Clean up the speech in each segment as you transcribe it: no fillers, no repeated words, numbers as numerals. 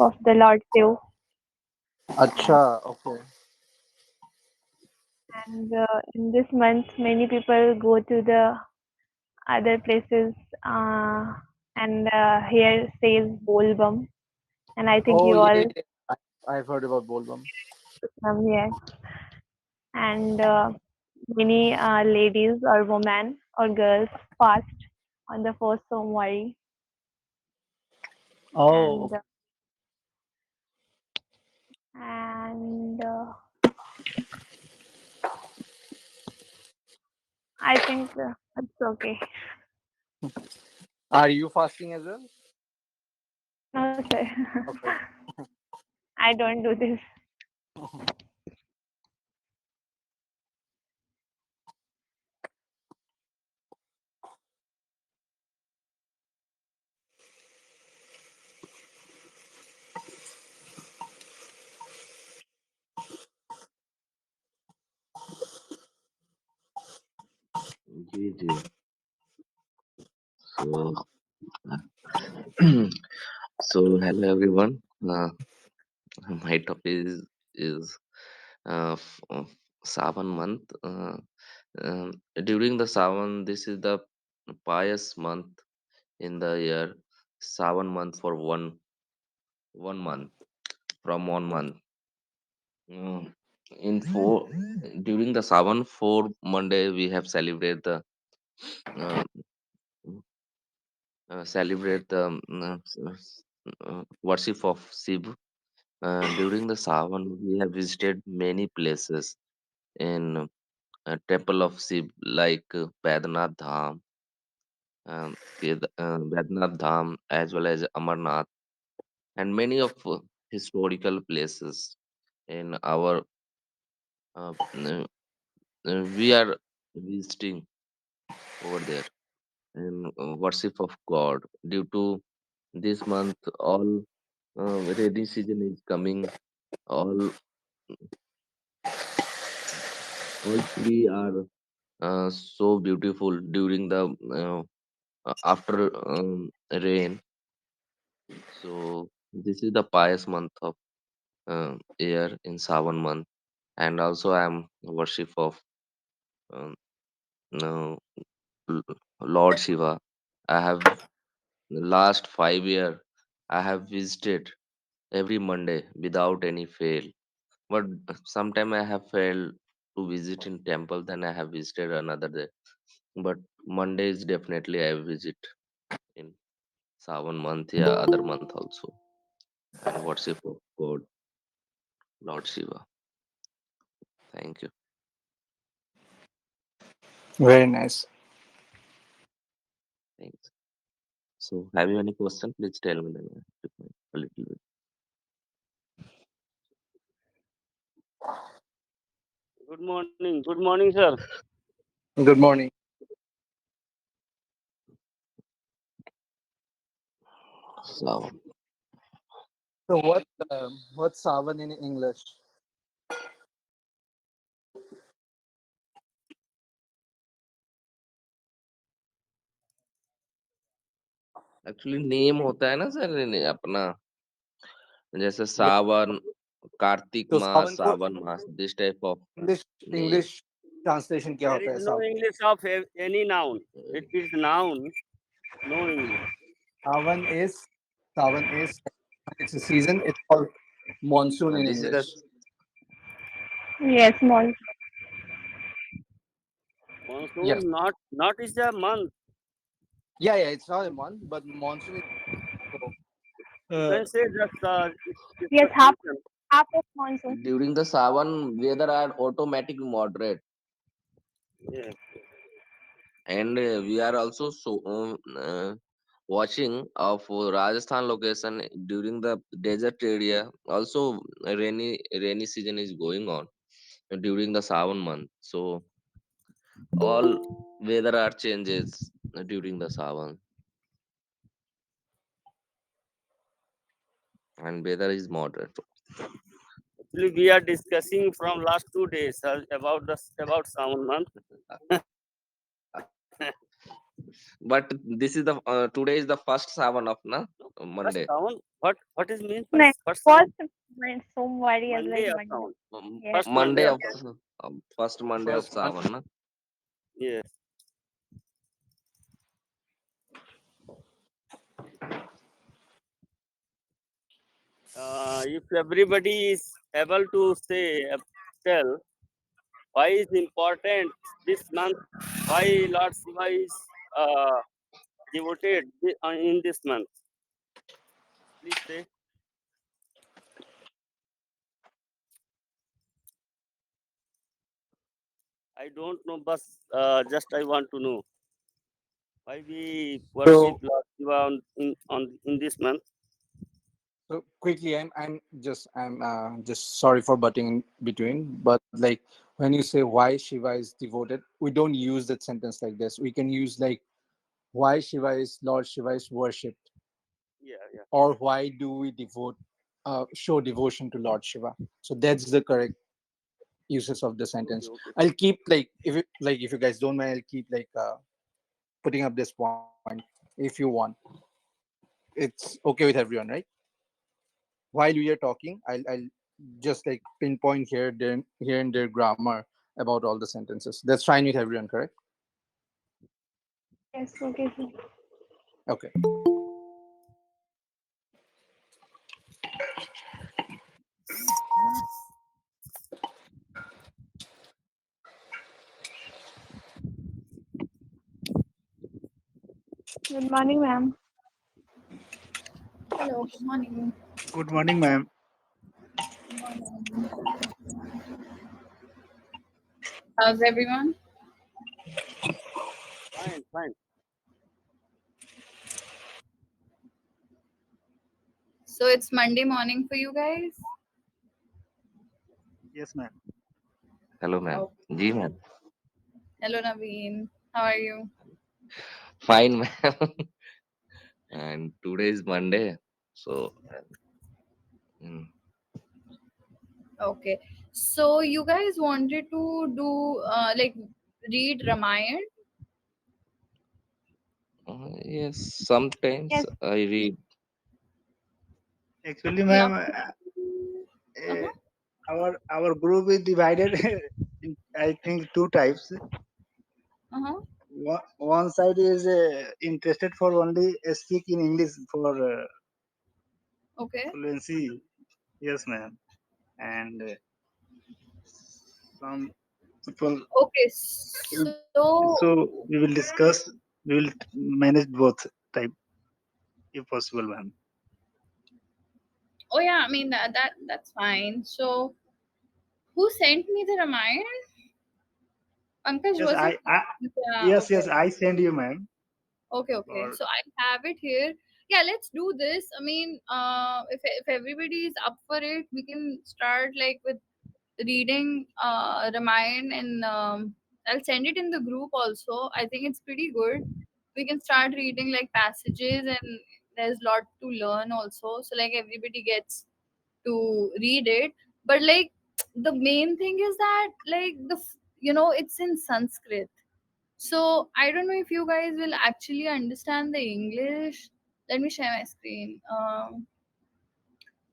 of the Lord Shiv. Acha, okay. And in this month, many people go to the other places uh, and here says Bolbam. And I think Oh you yeah, all yeah, yeah. I've heard about Bolbam. come here. And many ladies or women or girls fast on the first Somwari. Oh, And and I think it's okay. are you fasting as well? No, sir. Okay. I don't do this. Ji ji so so hello everyone. My topic is Savan month. During the Savan, this is the pious month in the year. Savan month for one month from 1 month. Mm, in four during the Savan 4 Monday we have uh, celebrate the worship of Shiv. During the Savan, we have visited many places in temple of Shiv like Badnath Dham, Badnath Dham, as well as Amarnath, and many of historical places in our. We are visiting over there in worship of God. Due to this month, all rainy season is coming. All all tree are so beautiful during the after rain. So this is the pious month of year in Savan month, and also I am worship of um, uh, Lord Shiva. I have last 5 year I have visited every Monday without any fail. But sometime I have failed to visit in temple, then I have visited another day. But Monday is definitely I visit in Savan month, yeah, other month also, and worship of God, Lord Shiva. Thank you. Very nice. Thanks. So, have you any question? Please tell me then I reply a little bit. Good morning. Good morning, sir. Good morning. So, So what's Savan in English? actually name होता है ना sir अपना जैसे सावन, कार्तिक तो मास, सावन को सावन मास, this type of English name. English translation क्या There होता is है no Sawan? English of any noun. It is noun, no English. Sawan is Sawan is it's a season. It's called monsoon in This is the English. Yes, small. Yes. Monsoon not is a month. Yeah, yeah. It's not a month, but monsoon is. So, You can say that it's Yes, a season. half of monsoon. during the Savan weather are automatic moderate, Yes. and we are also watching of Rajasthan location during the desert area. Also, rainy season is going on during the Savan month. So all weather are changes during the Savan, and weather is moderate. Actually, we are discussing from last 2 days about about sound month. But this is the today is the first Savan of na No, first Monday. sound. What is mean by Next, first sound? first Somvari is like Monday of Monday. sound. Yes. First Monday Monday of of sound. first Monday of First month. Savan na. Yes. If everybody is able to say, tell why is important this month, why Lord Shiva is devoted in this month, please say. I don't know, but just I want to know why we worship So Lord Shiva in this month. so quickly, I'm just sorry for butting in between, but like when you say why Shiva is devoted, we don't use that sentence like this. We can use like why Shiva is Lord Shiva is worshipped, Yeah, yeah. or why do we show devotion to Lord Shiva. So that's the correct uses of the Okay, sentence. okay. I'll keep if you guys don't mind, I'll keep putting up this point if you want. It's okay with everyone, right? While we are talking, I'll just like pinpoint here and there grammar about all the sentences. That's fine with everyone, correct? Yes. Okay. Sir. Okay. Good morning, ma'am. Hello, good morning. Good morning, ma'am. How's everyone? Fine, fine. So it's Monday morning for you guys? Yes, ma'am. Hello ma'am. Oh, Ji ma'am. hello Naveen. How are you? Fine ma'am. And today is Monday, so mm, Okay. So you guys wanted to do like read Ramayana? yes, sometimes Yes. I read. Actually, Yeah. ma'am, Uh-huh. our group is divided in, I think, two types. Uh-huh. One side is interested for only speak in English for Okay. fluency. Yes, ma'am. And some people. Okay. So So we will discuss. We will manage both type if possible, ma'am. oh yeah, I mean that's fine. So who sent me the Ramayana? Pankaj, Yes, was it? Yeah, yes, okay. I send you, ma'am. Okay, okay. For So I have it here. Yeah, let's do this. I mean, if everybody is up for it, we can start like with reading Ramayana, and I'll send it in the group also. I think it's pretty good. We can start reading like passages, and there's a lot to learn also. So like everybody gets to read it. But like the main thing is that like it's in Sanskrit, so I don't know if you guys will actually understand the English. Let me share my screen.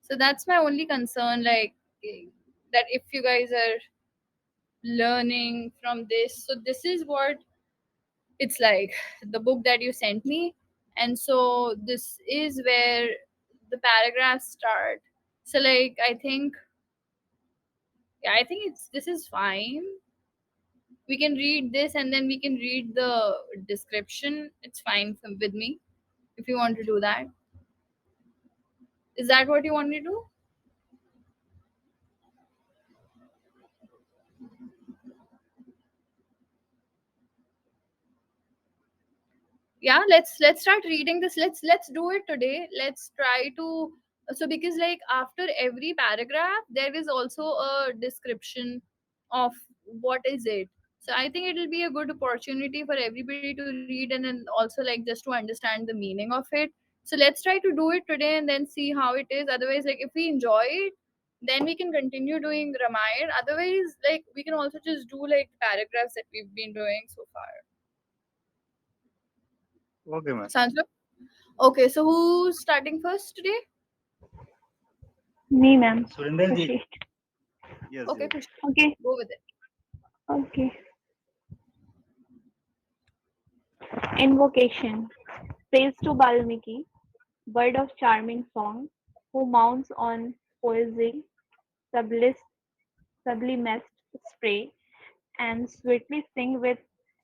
So that's my only concern, like that if you guys are learning from this. So this is what it's like, the book that you sent me, and so this is where the paragraphs start. So like I think, yeah, I think it's this is fine. We can read this and then we can read the description. It's fine with me if you want to do that. Is that what you want to do? Yeah, let's start reading this. Let's do it today. Let's try to, so because like after every paragraph there is also a description of what is it. So I think it will be a good opportunity for everybody to read, and then also like just to understand the meaning of it. So let's try to do it today and then see how it is. Otherwise, like if we enjoy it, then we can continue doing Ramayana. Otherwise, like we can also just do like paragraphs that we've been doing so far. Okay, ma'am. Sounds good. Okay, so who's starting first today? Me, ma'am. Surinder ji. Khushi. Yes, Okay, yes. Kush, Okay. go with it. Okay. Invocation. Praise to Balmiki, bird of charming song, who mounts on poesy, sublis- sublimest spray, and sweetly sing with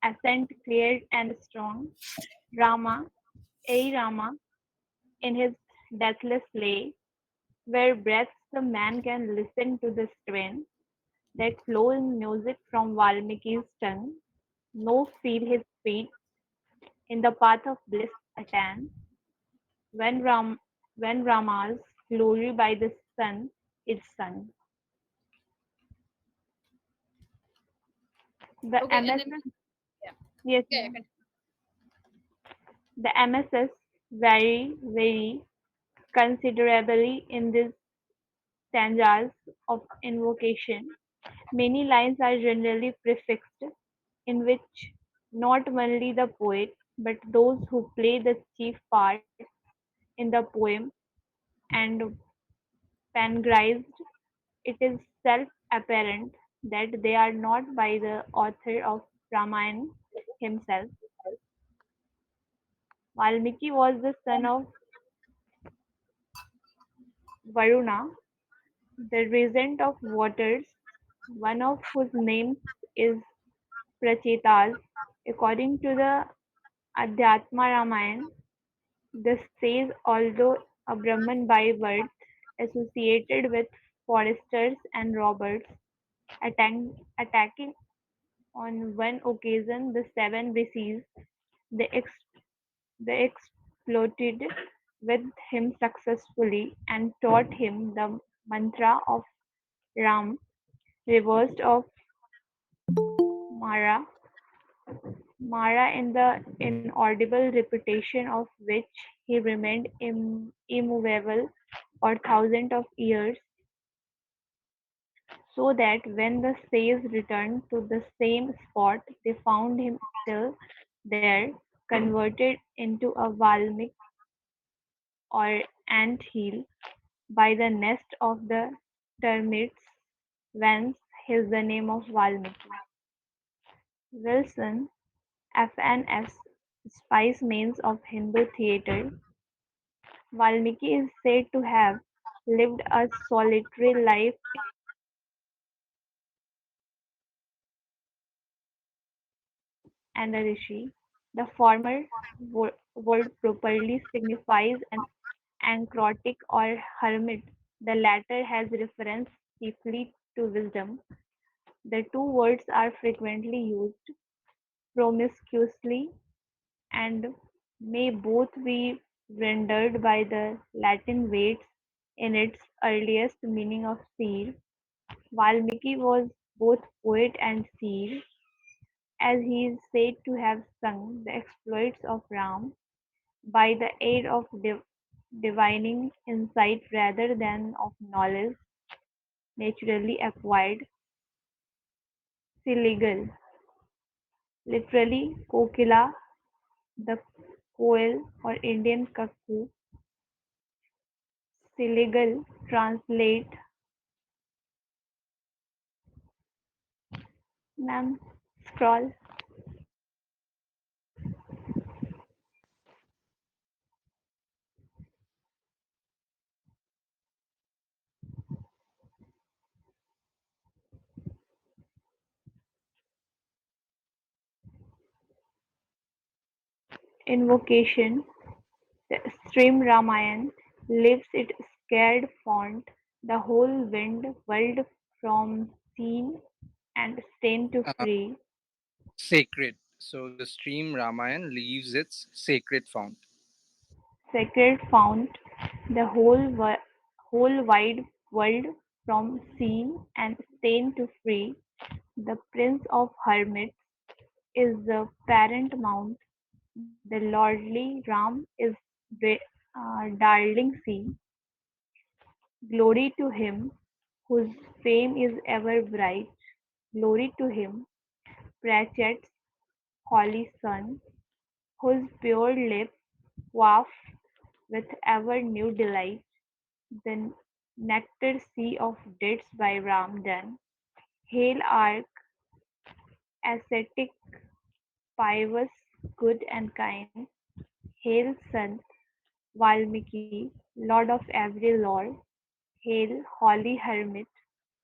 accent clear and strong. Rama, A Rama, in his deathless lay, where breaths the man can listen to the strain that flow in music from Valmiki's tongue, no feel his feet in the path of bliss attain, when when Rama's glory by the sun is sung. The Okay, and then MSS, yeah, yes, yeah, ma'am. The MSS vary considerably in these stanzas of invocation. Many lines are generally prefixed, in which not only the poet, but those who play the chief part in the poem and pangrized, it is self-apparent that they are not by the author of Ramayana himself. Valmiki was the son of Varuna, the regent of waters, one of whose names is Prachetas. According to the Adhyatma Ramayana, the sage, although a Brahman by birth, associated with foresters and robbers, attacking on one occasion the seven rishis. They, they exploited with him successfully and taught him the mantra of Ram, reversed of Mara, Mara in the inaudible repetition of which he remained immovable for thousands of years, so that when the sages returned to the same spot, they found him still there, converted into a Valmik or ant hill by the nest of the termites, whence his the name of Valmiki. Wilson, FNS, Spice Mains of Hindu theatre, Valmiki is said to have lived a solitary life in the forest between Brahma and the Rishi. The former word properly signifies an anchrotic or hermit. The latter has reference chiefly to wisdom. The two words are frequently used promiscuously and may both be rendered by the Latin weights in its earliest meaning of seer. Valmiki was both poet and seer, as he is said to have sung the exploits of Ram by the aid of divining insight rather than of knowledge naturally acquired. Siligal, literally kokila, the koel or Indian cuckoo. Siligal translate ma'am scroll invocation. The stream Ramayan leaves it scared font, the whole wind world from seen and stain to Uh, free. Sacred. So the stream Ramayan leaves its sacred fount. Sacred fount, the whole wide world from seen and stain to free. The prince of hermits is the parent mount, the lordly Ram is darling sea. Glory to him whose fame is ever bright. Glory to him, Pratchett's holy son, whose pure lips waft with ever new delight the nectar sea of dates by Ramdan. Hail arc, ascetic, pious, good and kind. Hail Sant Valmiki, Lord of every lore. Hail holy hermit,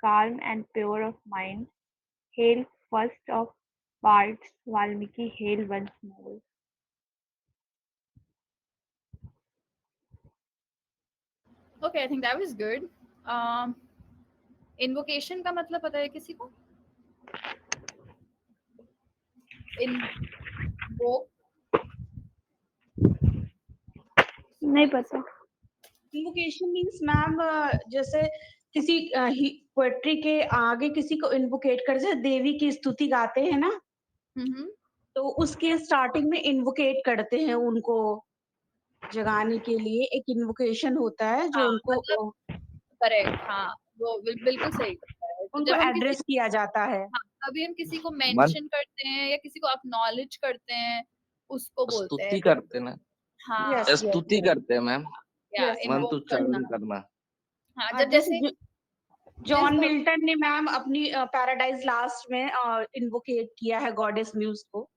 calm and pure of mind. Hail first of bards, Valmiki, hail once more. Okay, I think that was good. um invocation का मतलब पता है किसी को? Invoke. नहीं पता। Invocation means ma'am जैसे किसी पोएट्री के आगे किसी को इन्वोकेट कर, जैसे देवी की स्तुति गाते हैं ना, हम्म। तो उसके स्टार्टिंग में इन्वोकेट करते हैं उनको जगाने के लिए। एक इन्वोकेशन होता है जो हाँ उनको मतलब करेक्ट, हाँ वो बिल्कुल सही होता है। तो उनको जब हम किसी एड्रेस किया जाता है। हाँ, कभी हम किसी को मन मेंशन करते हैं या किसी को अक्नॉलेज करते हैं, उसको बोलते हैं। स्तुति करते ना, हाँ, यस यस स्तुति यस करते हैं मैम। या यस मन मैम। तो इन्वोक करना। चरण करना। हाँ, जब जैसे जैसे जिस जॉन भग मिल्टन ने मैम अपनी पैराडाइज लास्ट में इन्वोकेट किया है गॉडेस म्यूज को।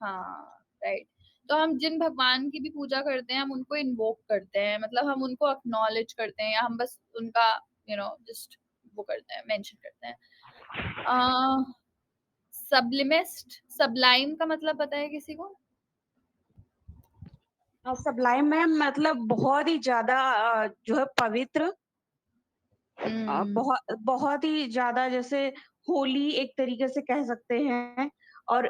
हाँ, राइट। तो हम जिन भगवान की भी पूजा करते हैं, हम उनको इन्वोक करते हैं, मतलब हम उनको अक्नॉलेज करते हैं, या हम बस उनका जस्ट वो करते हैं, मेंशन करते हैं। सब्लिमिस्ट, सबलाइम का मतलब पता है किसी को? सबलाइम मैम मतलब बहुत ही ज्यादा जो है पवित्र, हम्म। बहुत बहुत ही ज्यादा, जैसे होली एक तरीके से कह सकते हैं। और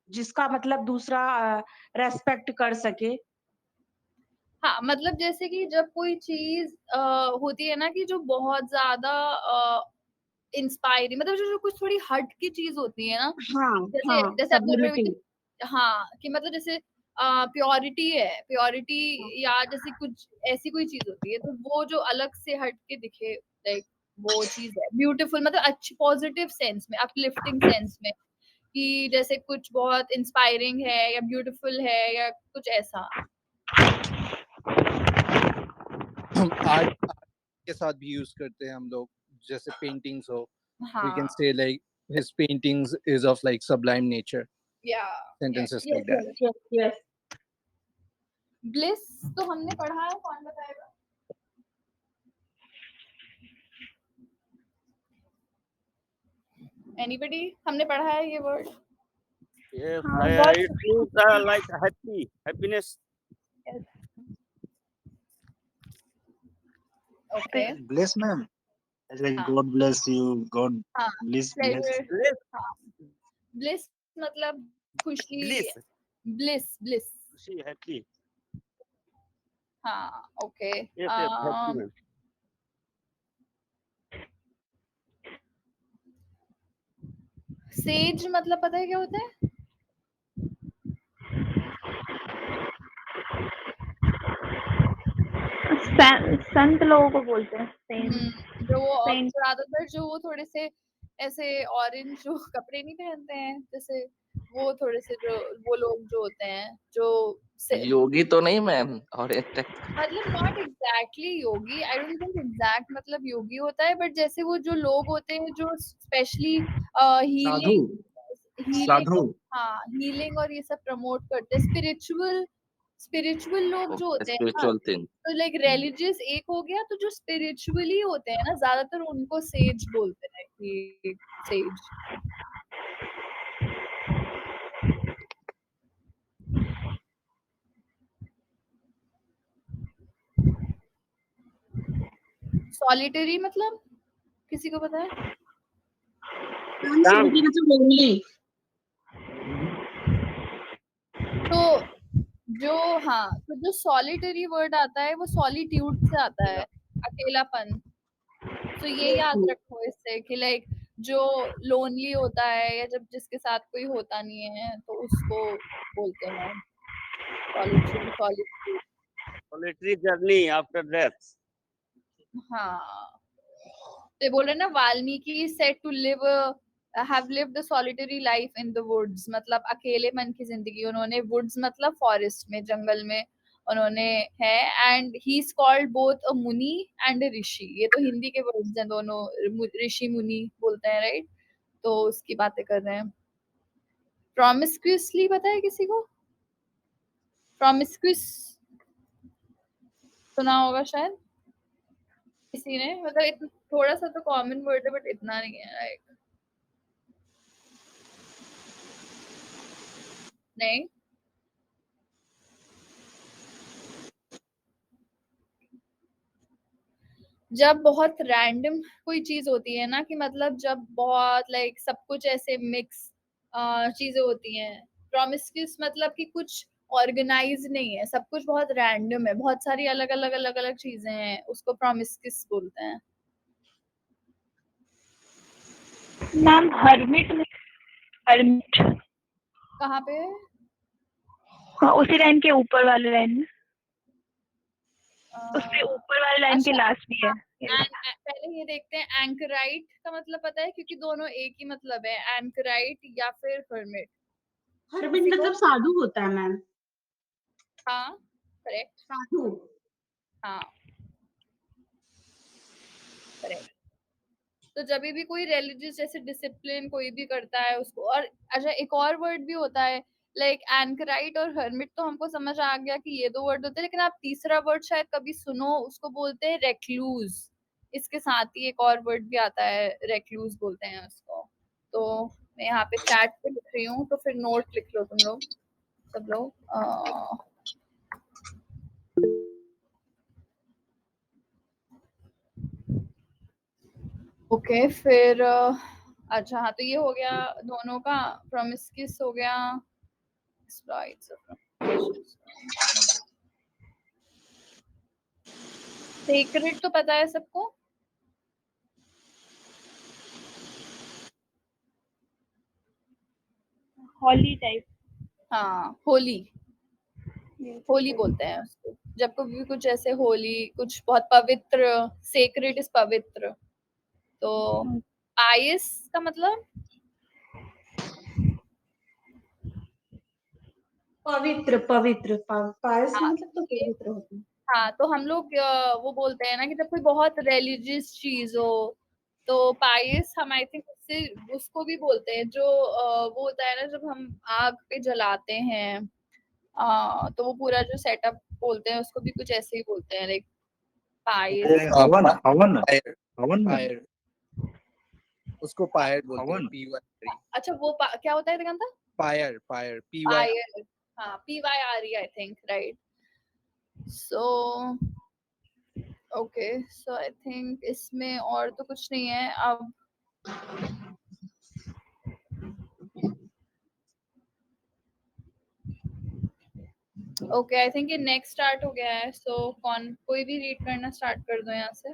जिसका मतलब दूसरा रेस्पेक्ट कर सके। हाँ, मतलब जैसे कि जब कोई चीज होती है ना कि जो बहुत ज्यादा इंस्पायरिंग, मतलब जो कुछ थोड़ी हट की चीज होती है ना, हाँ जैसे हाँ, जैसे आप बोल रहे हो सब्लिमिटी। कि हाँ, कि मतलब जैसे प्योरिटी है, प्योरिटी, या जैसे कुछ ऐसी कोई चीज होती है, तो वो जो अलग से हट के दिखे, लाइक वो चीज है ब्यूटीफुल, मतलब अच्छी पॉजिटिव सेंस में, अपलिफ्टिंग सेंस में, कि जैसे कुछ बहुत इंस्पायरिंग है या ब्यूटीफुल है या कुछ ऐसा। आर्ट के साथ भी यूज करते हैं हम लोग, जैसे पेंटिंग्स हो, we can हाँ, say like his paintings is of like sublime nature, या sentences yes like that. Yes yes yes. Bliss तो हमने पढ़ा है, कौन बताएगा? एनीबडी, हमने पढ़ा है ये वर्ड? Yes, हाँ बहुत। it means like happiness. Yes, okay. Bless, ma'am. It's like हाँ, God bless you. God हाँ, bless. प्लेजर। Bliss, हाँ, ब्लिस मतलब खुशी, bliss. ब्लिस। She happy. हाँ, okay. Yes, happy. Man. Says मतलब पता है क्या होता है? संत लोगों को बोलते हैं सेंट। जो वो सेंट। ज्यादातर जो वो थोड़े से ऐसे ऑरेंज जो कपड़े नहीं पहनते हैं, जैसे वो थोड़े से जो वो लोग जो होते हैं जो योगी तो नहीं मैम, और एक टाइप का। मतलब not exactly Yogi, I don't think exact मतलब योगी होता है, बट जैसे वो जो लोग होते हैं जो स्पेशली साधु, हीलिंग हीलिंग साधु। हाँ, हीलिंग और ये सब प्रमोट करते हैं, स्पिरिचुअल स्पिरिचुअल लोग जो होते हैं ना, स्पिरिचुअल थिंग। तो लाइक रिलीजियस एक हो गया, तो जो स्पिरिचुअली होते हैं ना, ज्यादातर उनको सेज बोलते हैं, कि सेज। सॉलिटरी मतलब किसी को पता है? Calm. लोनली। तो जो हाँ, तो जो सॉलिटरी वर्ड आता है वो सॉलिट्यूड से आता है, अकेलापन। तो ये याद रखो इससे कि लाइक जो लोनली होता है या जब जिसके साथ कोई होता नहीं है, तो उसको बोलते हैं solitude, solitude. Solitary journey after death. हाँ, तो ये बोल रहे हैं ना, Valmiki said to live have lived a solitary life in the woods, मतलब अकेलेपन की जिंदगी उन्होंने, woods मतलब forest में, जंगल में उन्होंने है, and he's called both a muni and a rishi. ये तो हिंदी के वर्ड्स हैं दोनों, ऋषि मुनि बोलते हैं, राइट? तो उसकी बातें कर रहे हैं. Promiscuously पता है किसी को? Promiscuous सुना होगा शायद किसी ने, मतलब थोड़ा सा तो कॉमन वर्ड है बट इतना नहीं है, राइट? नहीं. जब बहुत रैंडम कोई चीज होती है ना, कि मतलब जब बहुत लाइक सब कुछ ऐसे मिक्स चीजें होती हैं. प्रोमिस्क्यूस मतलब कि कुछ ऑर्गेनाइज नहीं है, सब कुछ बहुत रैंडम है, बहुत सारी अलग अलग अलग अलग चीजें हैं, उसको प्रोमिस्क्यूस बोलते हैं. मैम हर्मिट में, हर्मिट कहाँ पे? उसी लाइन के ऊपर वाले लाइन में, उससे अ, ऊपर वाले लाइन के अच्छा. लास्ट भी है। पहले ये देखते हैं एंकराइट का मतलब पता है, क्योंकि दोनों एक ही मतलब है, एंकराइट या फिर हर्मिट. हर्बिट किसी को? मतलब साधु होता है मैम. हाँ, करेक्ट. साधु. हाँ, करेक्ट. तो जब भी कोई रिलीजियस जैसे डिसिप्लिन कोई भी करता है उसको, और अच्छा एक और वर्ड भी होता है लाइक एंकराइट और हर्मिट, तो हमको समझ आ गया कि ये दो वर्ड होते हैं, लेकिन आप तीसरा वर्ड शायद कभी सुनो, उसको बोलते हैं रेक्लूज. इसके साथ ही एक और वर्ड भी आता है, रेक्लूज बोलते हैं उसको. तो मैं यहाँ पे चैट पे लिख रही हूँ, तो फिर नोट लिख लो तुम लोग, सब लोग. ओके, फिर अच्छा हाँ, तो ये हो गया दोनों का. प्रोमिस्क्यूस हो गया. Slides of सेक्रेट तो पता है सबको. हॉली टाइप। हाँ, होली. होली बोलते हैं उसको जब कभी भी कुछ ऐसे होली, कुछ बहुत पवित्र. सेक्रेट इज पवित्र. तो पायस का मतलब पवित्र. पवित्र. पायस का हाँ, मतलब तो ये पवित्र होता है. हाँ, तो हम लोग वो बोलते हैं ना कि जब कोई बहुत रिलीजियस चीज हो, तो पायस हम आई थिंक उससे उसको भी बोलते हैं, जो वो होता है ना जब हम आग पे जलाते हैं, तो वो पूरा जो सेटअप बोलते हैं उसको भी कुछ ऐसे ही बोलते हैं, लाइक पायस. हवन हवन पायर, हवन में पायर, उसको पायर बोलते हैं, हवन. PYR. अच्छा वो क्या होता है Diganta? Pyre, pyre, PYR. Pyre. हाँ, PYRE I think, right. So okay, so I think इसमें और तो कुछ नहीं है अब. ओके, आई थिंक ये नेक्स्ट स्टार्ट हो गया है, सो कौन कोई भी रीड करना स्टार्ट कर दो यहाँ से.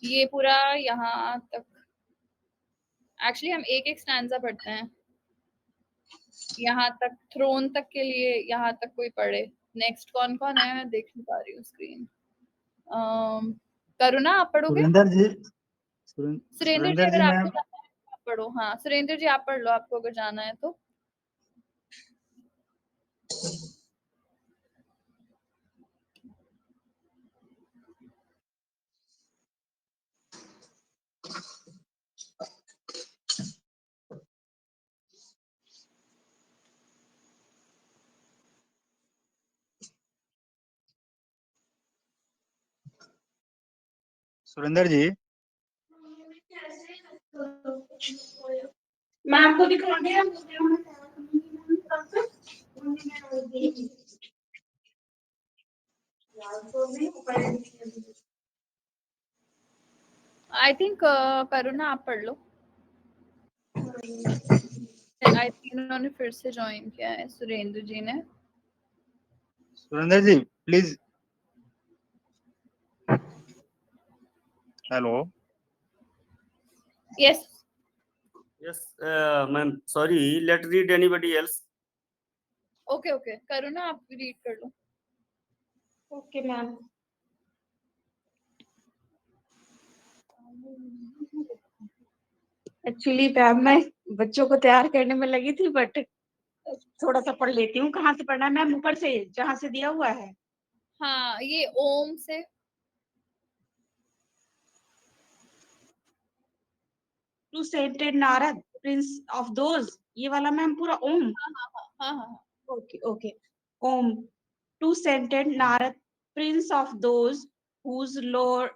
ये पूरा यहाँ तक, एक्चुअली हम एक एक स्टैंजा पढ़ते हैं. यहाँ तक, थ्रोन तक के लिए यहाँ तक कोई पढ़े. नेक्स्ट कौन कौन है, मैं देख नहीं पा रही हूँ स्क्रीन. करुणा आप पढ़ोगे? सुरेंद्र जी. सुरेंद्र जी सुरेंद्र अगर जी आपको मैम. जाना है तो आप पढ़ो. हाँ, सुरेंद्र जी आप पढ़ लो, आपको अगर जाना है तो. सुरेंद्र जी. मैम को दिखा दिया. आई थिंक करुणा आप पढ़ लो. आई थिंक उन्होंने फिर से ज्वाइन किया है, सुरेंद्र जी ने. Surendra ji please. Hello. Yes. Yes, ma'am. Sorry. Let read anybody else. Okay okay, Karuna आप रीड कर लो. Okay ma'am. एक्चुअली मैम मैं बच्चों को तैयार करने में लगी थी, बट थोड़ा सा पढ़ लेती हूँ। कहाँ से पढ़ना है मैम? ऊपर से जहाँ से दिया हुआ है। हाँ, ये ओम से। To sainted Narada prince of those, ये वाला मैम पूरा ओम। हाँ हाँ हाँ हाँ हाँ हाँ। Okay okay. Om to sainted Narada prince of those whose lord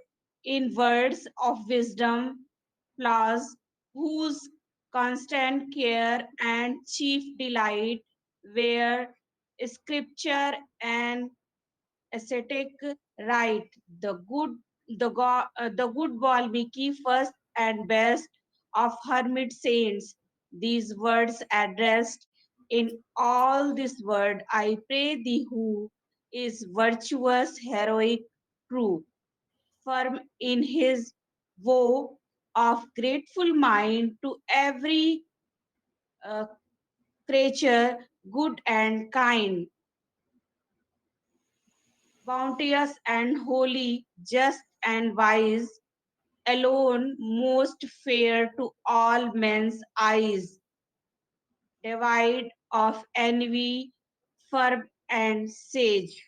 in words of wisdom flaws, whose constant care and chief delight were scripture and ascetic right. The good Valmiki, first and best of hermit saints. These words addressed in all this word, I pray thee who is virtuous, heroic, true, firm in his vow of grateful mind to every uh, creature, good and kind, bounteous and holy, just and wise, alone most fair to all men's eyes, devoid of envy, firm and sage.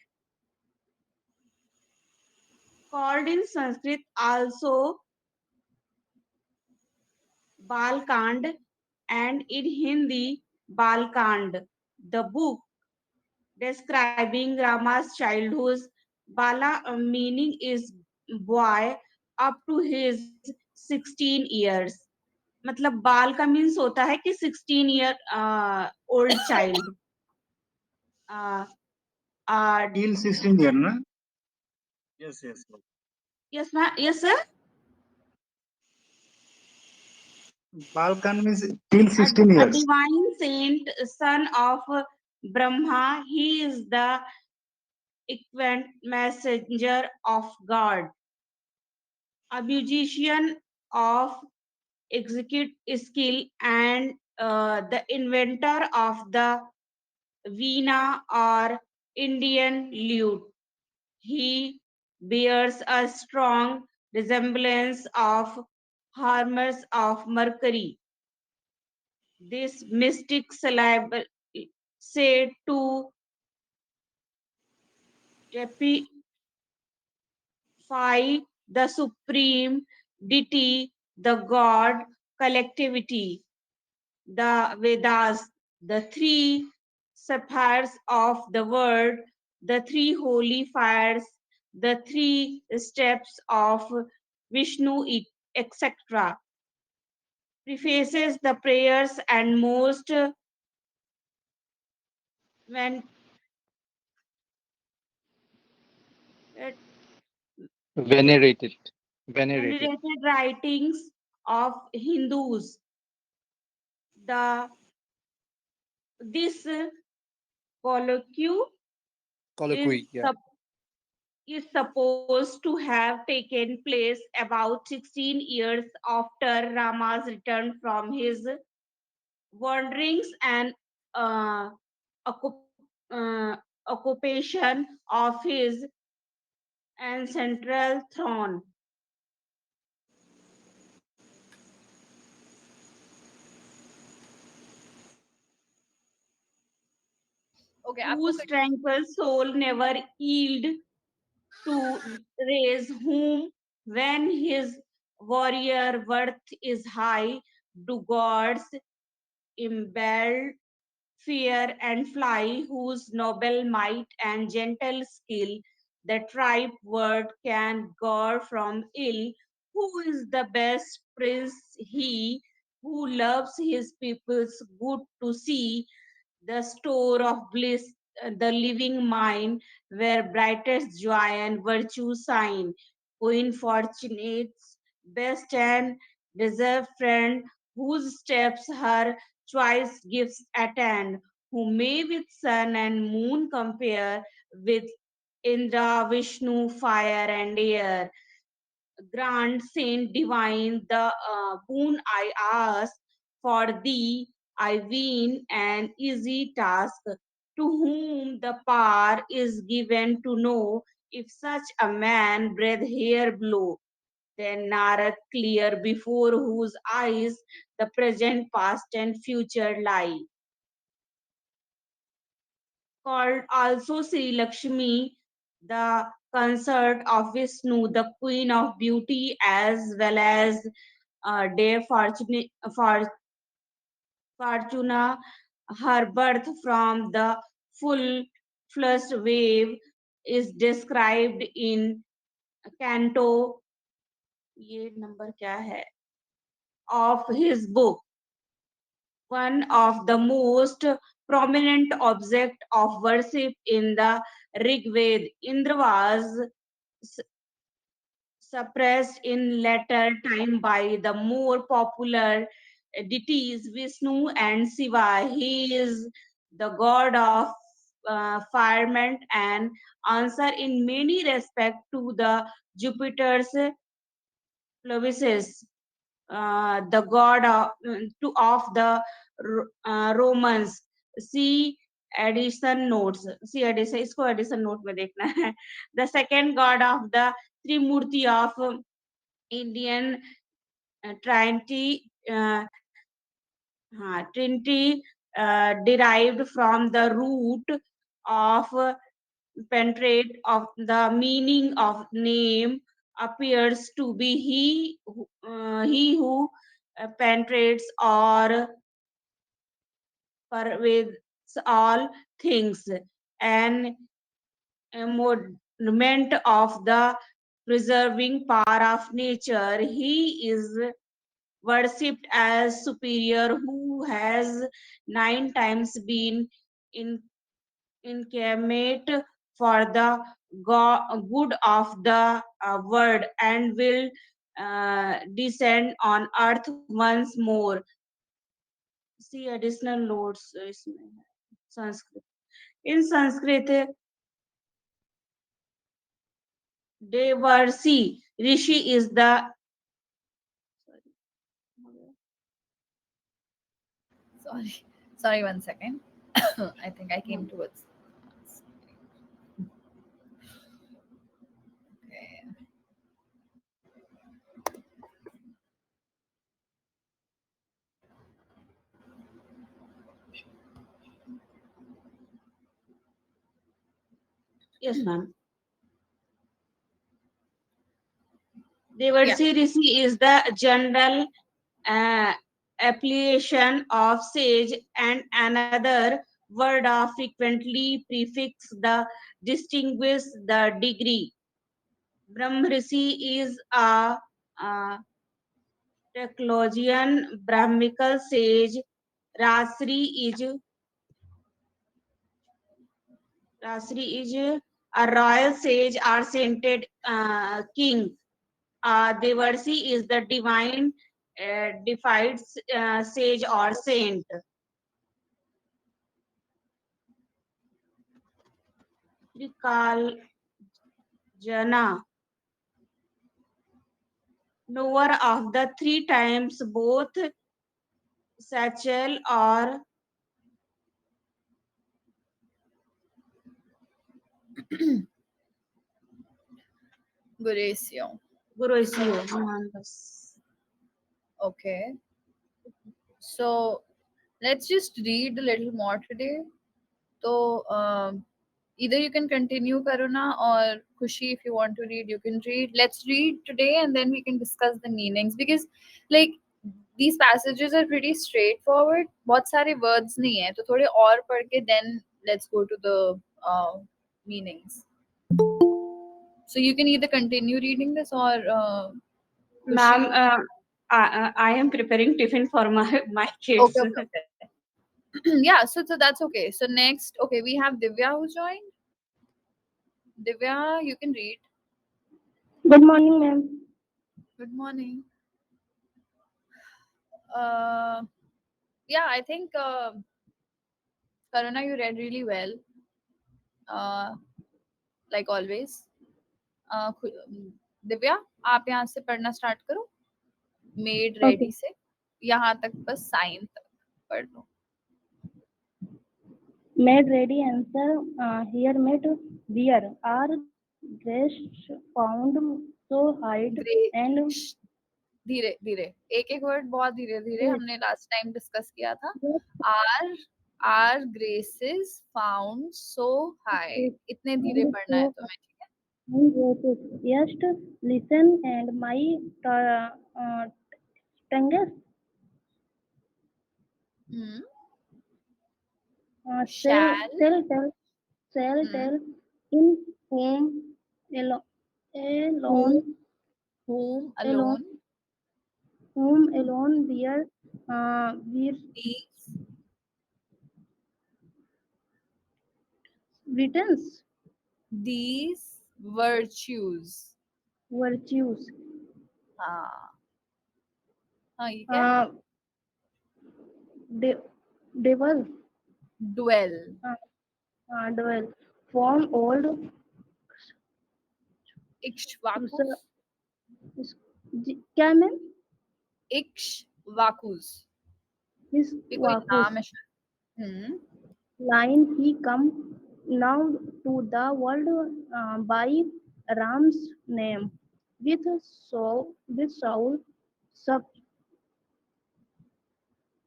Called in Sanskrit also Balkand and in Hindi Balkand. The book describing Rama's childhood, Bala meaning is boy up to his 16 years. मतलब बाल का means होता है कि 16 year old child. uh, Till 16 year, na? Yes, yes. yes ma'am, yes sir. Balkan means till a, 16 a years. divine saint, son of Brahma. He is the equant messenger of God, a musician of execute skill, and the inventor of the veena or Indian lute. He bears a strong resemblance of Hermes of Mercury. This mystic syllable said to typify the supreme deity, the god collectivity, the Vedas, the three sapphires of the word, the three holy fires, the three steps of Vishnu, etc. Prefaces the prayers and most ven- Venerated. Venerated. venerated writings of Hindus. The this colloquy is Colloquy. Yeah. sup- is supposed to have taken place about 16 years after Rama's return from his wanderings and uh, occup- uh, occupation of his ancestral throne, Okay, आपको whose tranquil soul never yield to raise, whom when his warrior worth is high, do gods embed fear and fly, whose noble might and gentle skill the tribe word can guard from ill, who is the best prince he who loves his people's good to see, the store of bliss, the living mind, where brightest joy and virtue shine. Queen Fortunate's best and deserved friend, whose steps her choice gives attend, who may with sun and moon compare, with Indra, Vishnu, fire and air. Grant Saint Divine the boon I ask, for thee I ween an easy task, to whom the power is given to know if such a man breath here blow. Then Narad clear before whose eyes the present, past, and future lie. Called also Sri Lakshmi, the consort of Vishnu, the queen of beauty, as well as Dea Fortuna, her birth from the full flushed wave is described in canto, ये number क्या है, of his book. One of the most prominent object of worship in the Rig Veda, Indra was suppressed in later time by the more popular deities Vishnu and Shiva. He is the god of firmament and answer in many respects to the Jupiter's Plovices, the god of the Romans. See edition notes see edition इसको edition note में देखना है the second god of the Trimurti of Indian trinity Trinity derived from the root of penetrate of the meaning of name appears to be he who penetrates or pervades all things, an embodiment of the preserving power of nature. He is worshipped as superior who has 9 times been in, incarnate for the good of the world and will descend on earth once more. See additional notes इसमें है, Sanskrit in Sanskrit Devarsi Rishi is the Sorry, sorry, one second. I think I came towards. Okay. yes ma'am. Yeah. Devarsi Rishi is the general uh, appellation of sage and another word of frequently prefix the distinguish the degree. Brahmrishi is a theologian, Brahmical sage. Rasri is Rasri is a royal sage or sainted king. Devarsi is the divine deified sage or saint. Trikal Jana, knower of the 3 times both Sachel or Guresio. Gurusio. Okay. So let's just read a little more today. So either you can continue Karuna or Kushi if you want to read, you can read. Let's read today and then we can discuss the meanings because like these passages are pretty straightforward. बहुत सारे words नहीं है तो थोड़े और पढ़ के then let's go to the meanings. So you can either continue reading this or Ma'am, Kushi. I am preparing tiffin for my kids. Okay, okay, okay. Yeah, so that's okay. So next, okay, we have Divya who joined. Divya, you can read. Good morning, ma'am. Good morning. Uh, yeah, I think Karuna, you read really well, uh, like always. Divya आप यहाँ से पढ़ना start करो made ready Okay. से यहाँ तक बस sign तक पढ़ लो Made ready answer here made where are guests found so height grey and धीरे धीरे, एक एक वर्ड बहुत धीरे धीरे, yes, हमने लास्ट टाइम डिस्कस किया था। yes, are are graces found so high, yes, इतने धीरे and पढ़ना है so तुम्हें, ठीक है? and yes, just listen and my uh, tongue hmm. shall shell, shall tell shall hmm, tell in whom alone whom alone whom alone alone whom alone their these returns these virtues। virtues हाँ हाँ, ये क्या है? uh, de- devil Dwell, uh, dwell from old इक्ष्वाकुस, Crusa- क्या ma'am इक्ष्वाकुस, his ये कोई Vakus नाम है शायद। हम्म। line he come now to the world by Ram's name with Saul sub, sub,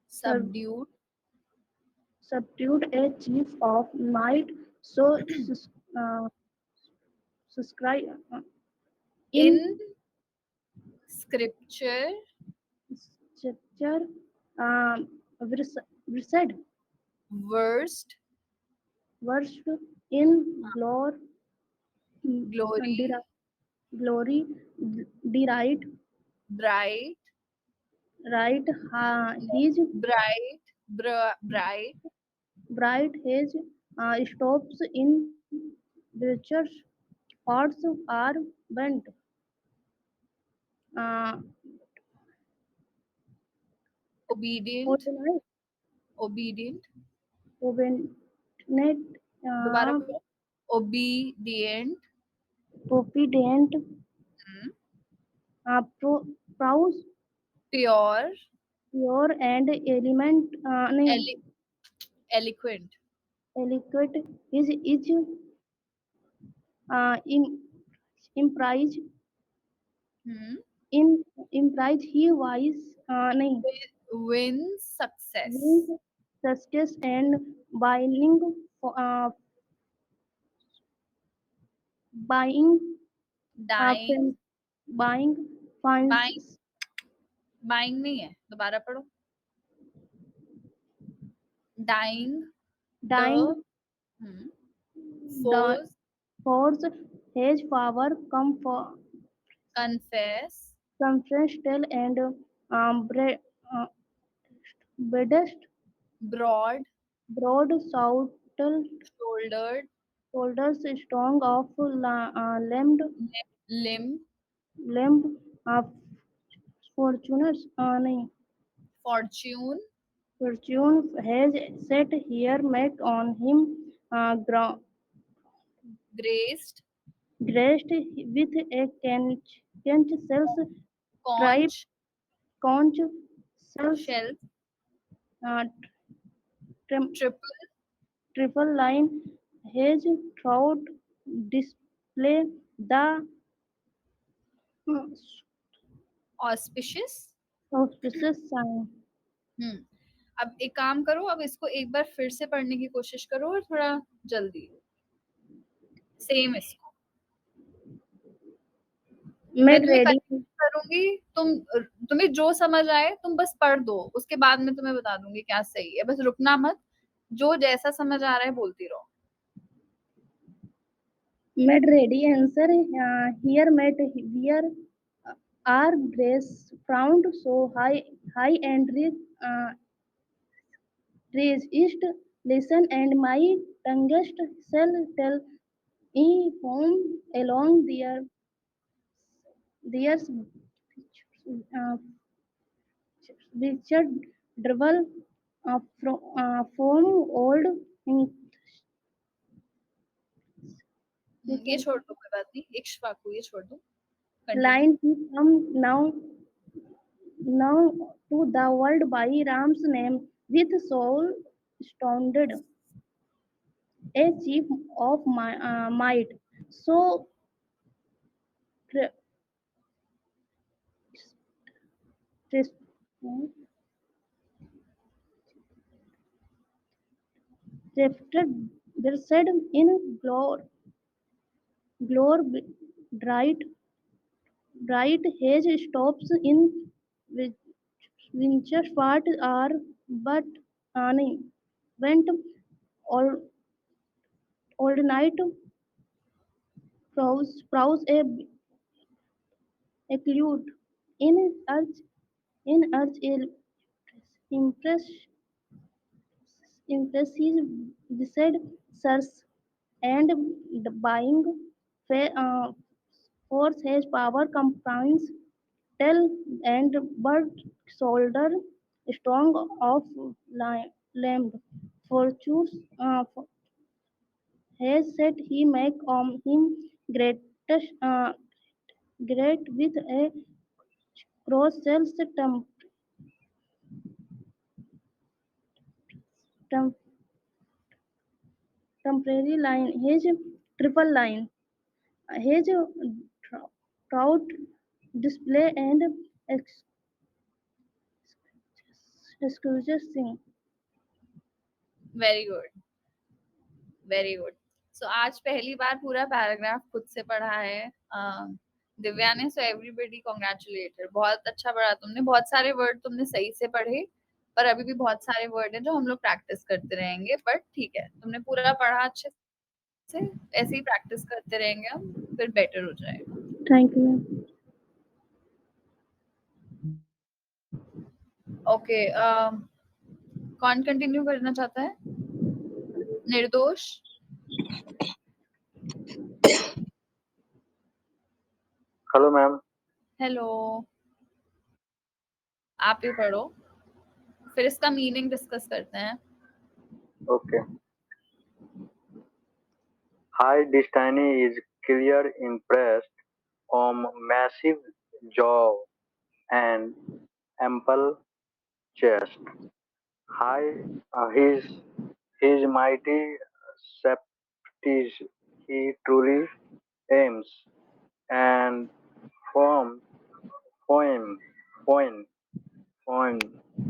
Subdued subdued a chief of might so uh, subscribe in in scripture, scripture uh, versed versed, versed in glory glory, glory delight bright, right no, his bright, bright, bright his stops in bleachers parts are bent uh, obedient, ordinate obedient, obedient दोबारा uh, बोलो, obedient, obedient hmm, prowess pure, pure and element नहीं ele eloquent, eloquent is in imprise hmm, in imprise he wise नहीं wins wins success, success and buying uh, buying dying, buying finds buying, buying नहीं है, दोबारा पढ़ो, dying, dying the, hmm, the foes, force has power come for confess, conference tell and uh, baddest broad broad shouted shouldered, shoulders strong of limbed limb, limb uh, fortunes नहीं fortune, fortune has set here met on him ground graced, graced with a conch cells tribe conch, conch cells shell, uh, trim, triple, triple line has throughout display the uh, auspicious। auspicious sign. हम्म। अब एक काम करो, अब इसको एक बार फिर से पढ़ने की कोशिश करो और थोड़ा जल्दी, सेम इसको। मैं Made तुम्हें ready कंटिन्यू करूंगी, तुम्हें जो समझ आए तुम बस पढ़ दो, उसके बाद मैं तुम्हें बता दूंगी क्या सही है, बस रुकना मत, जो जैसा समझ आ रहा है बोलती रहो। made ready answer here met here are grace found so high and uh, raised east listen and my tonguest shall tell e home along there's uh, Richard Dribble from old in ये छोड़ दो, कोई बात नहीं, इक्ष्वाकु ये छोड़ दो, continue. line he come now to the world by Ram's name with soul astounded a chief of might so Test- Drafted, they said in glory, bright, bright haze stops in which winter part are but Annie went all night prowse a clue in earth a impress impressive said sirs and the buying force has power combines tell and bird shoulder strong of lamb fortune has said he make him greatest great with a cross sells tem- temporary line his triple line his trout display and excuses thing. Very good, very good. So आज पहली बार पूरा paragraph खुद से पढ़ा है दिव्या ने। So everybody congratulated, बहुत अच्छा पढ़ा तुमने, बहुत सारे वर्ड तुमने सही से पढ़े, पर अभी भी बहुत सारे वर्ड हैं जो हम लोग प्रैक्टिस करते रहेंगे। बट ठीक है, तुमने पूरा पढ़ा अच्छे से, ऐसे ही प्रैक्टिस करते रहेंगे हम, फिर बेटर हो जाएगा। Thank you. ओके, कौन कंटिन्यू करना चाहता है? निर्दोष, Hello, ma'am. हेलो, आप ही पढ़ो, फिर इसका मीनिंग डिस्कस करते हैं। Okay. High destiny is clear impressed on massive jaw and ample chest. High his mighty scepter he truly aims and form poem poem poem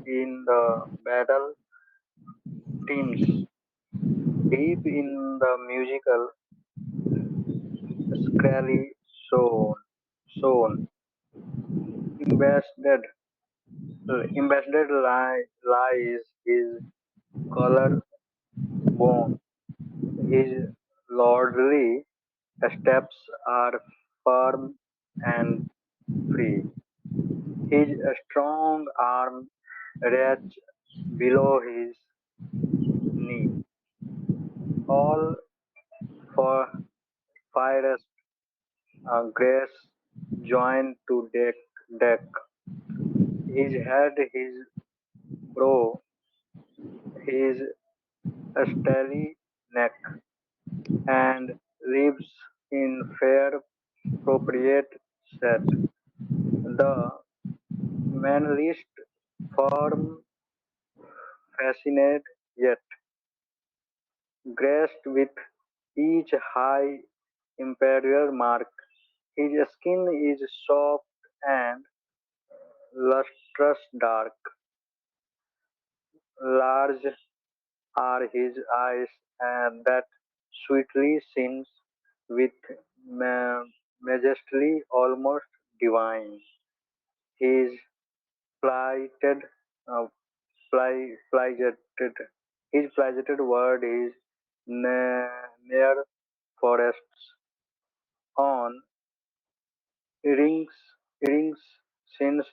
in the battle teams deep in the musical scrally zone embedded lies his collarbone. His lordly steps are firm and free. His strong arm reaches below his knee. All for fires grace join to deck. His head, his brow, his sterly neck, and lips in fair appropriate set. The manliest form fascinate yet graced with each high imperial mark. His skin is soft and lustrous dark. Large are his eyes, and that sweetly sings with majesty almost divine. His plighted, uh, plighted, his plighted word is near forests on rings, rings since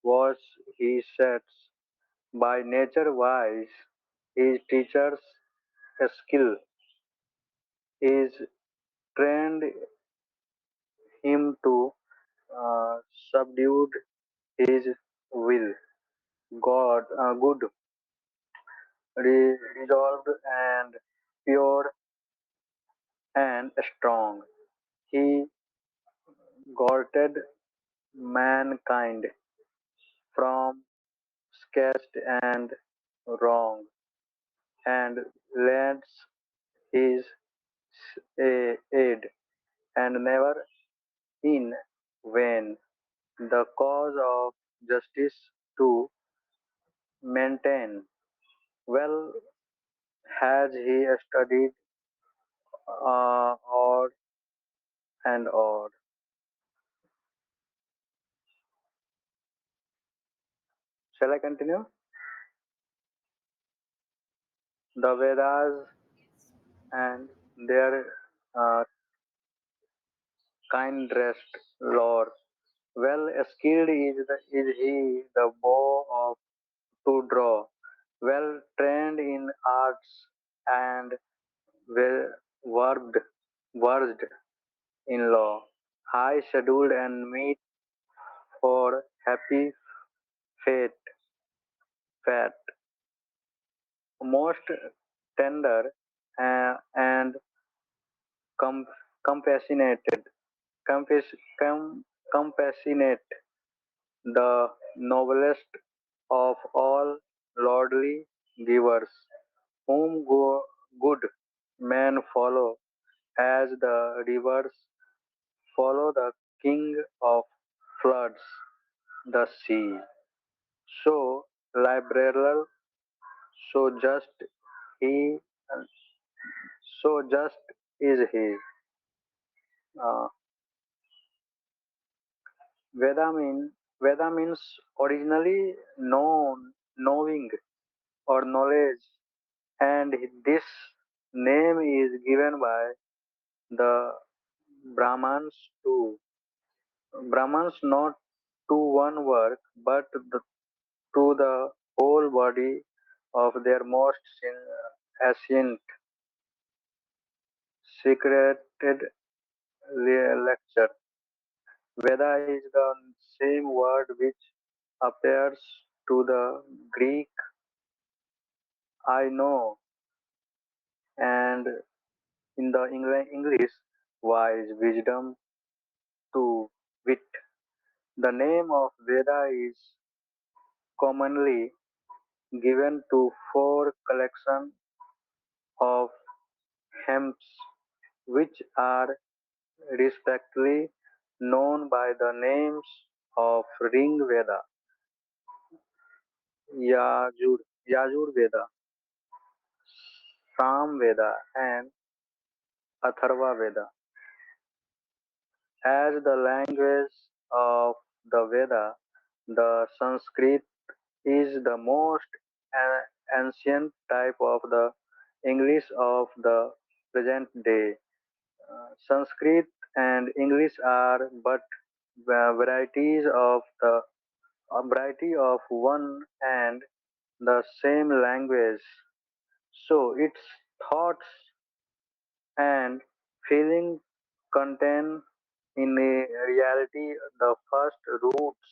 was he sets by nature wise. His teachers skill is trained him to subdue his will. Good, resolved, and pure and strong. He guarded mankind from sketched and wrong, and lends his aid, and never in vain. The cause of justice to maintain. Well, has he studied or or? Shall I continue? The Vedas and their uh, kind dressed lore. Well skilled is he the bow of to draw, well trained in arts and well versed in law, high scheduled and meet for happy fate, fat, most tender and com- compassionate, compass- com- compassionate, the noblest of all lordly givers, whom good men follow as the rivers follow the king of floods, the sea. So liberal, so just he, so just is he. Uh, Veda means originally known, knowing or knowledge, and this name is given by the Brahmans too. Brahmans not to one work, but to the whole body of their most ancient secreted lecture. Veda is the same word which appears to the Greek I know and in the English wise, wisdom to wit. The name of Veda is commonly given to four collections of hymns which are respectively known by the names of Ring Veda, Yajur Veda, Sam Veda, and Atharva Veda. As the language of the Veda, the Sanskrit is the most ancient type of the English of the present day. Sanskrit and English are but a variety of one and the same language. So its thoughts and feeling contain in reality the first roots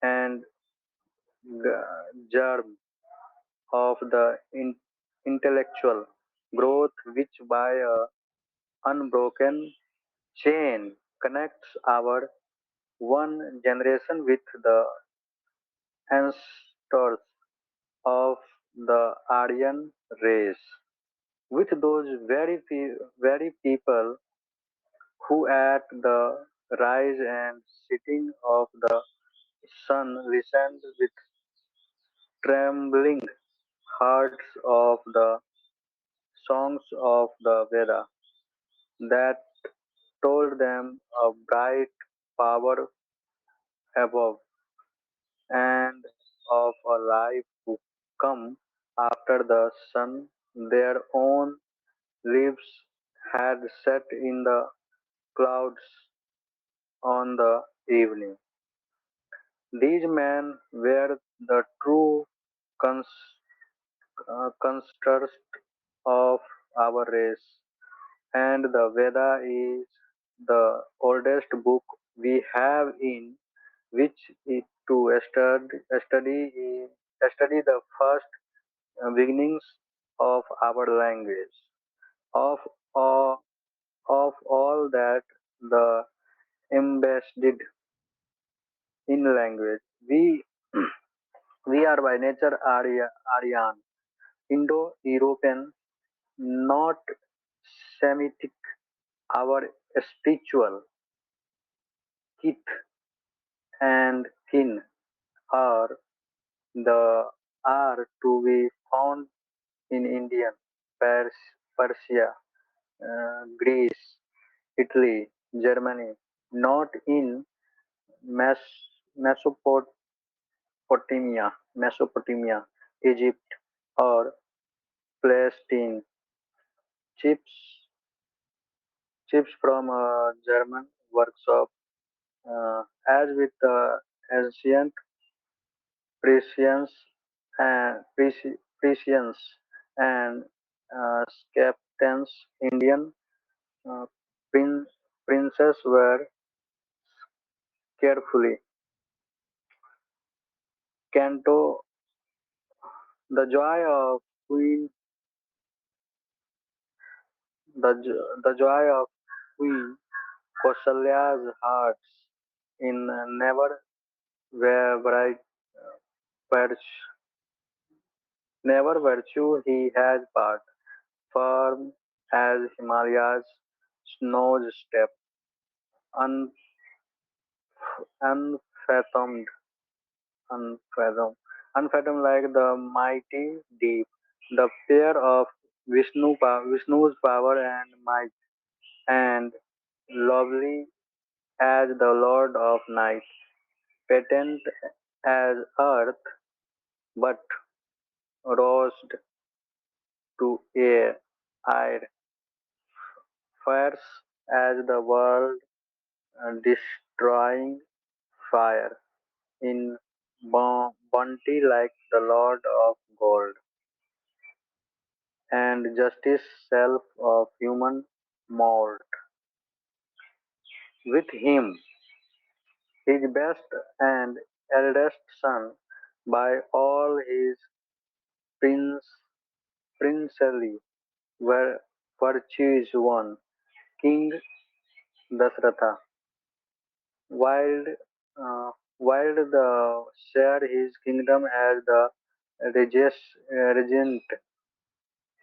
and germ of the intellectual growth which by a unbroken chain connects our one generation with the ancestors of the Aryan race, with those very people who at the rise and setting of the sun listened with trembling hearts of the songs of the Veda that told them a bright power above and of a life to come after the sun. Their own lives had set in the clouds on the evening. These men were the true constructors of our race, and the Veda is the oldest book we have in which it to study the first beginnings of our language, of all, of all that the embedded in language. We are by nature Aryan, Indo-European, not Semitic. Our spiritual kith and kin. are the are to be found in India, Persia, Greece, Italy, Germany, not in Mesopotamia, Mesopotamia, Egypt, or Palestine. Chips, chips from a German workshop, as with the ancient Persians and Persians and captains, Indian uh, prin- princes were carefully. Canto, the joy of Queen, the joy of Queen Kausalya's hearts in never were bright virtue, never virtue he has part, firm as Himalayas, snows step, un, unfathomed, unfathomed, unfathomed like the mighty deep, the pair of Vishnu's power and might, and lovely as the Lord of Night, patent as earth, but roused to air, fierce as the world, destroying fire, in bounty like the Lord of gold, and justice self of human mold. With him, his best and eldest son, by all his prince, princely virtues won, King Dasratha, wild, wild the share his kingdom as the regent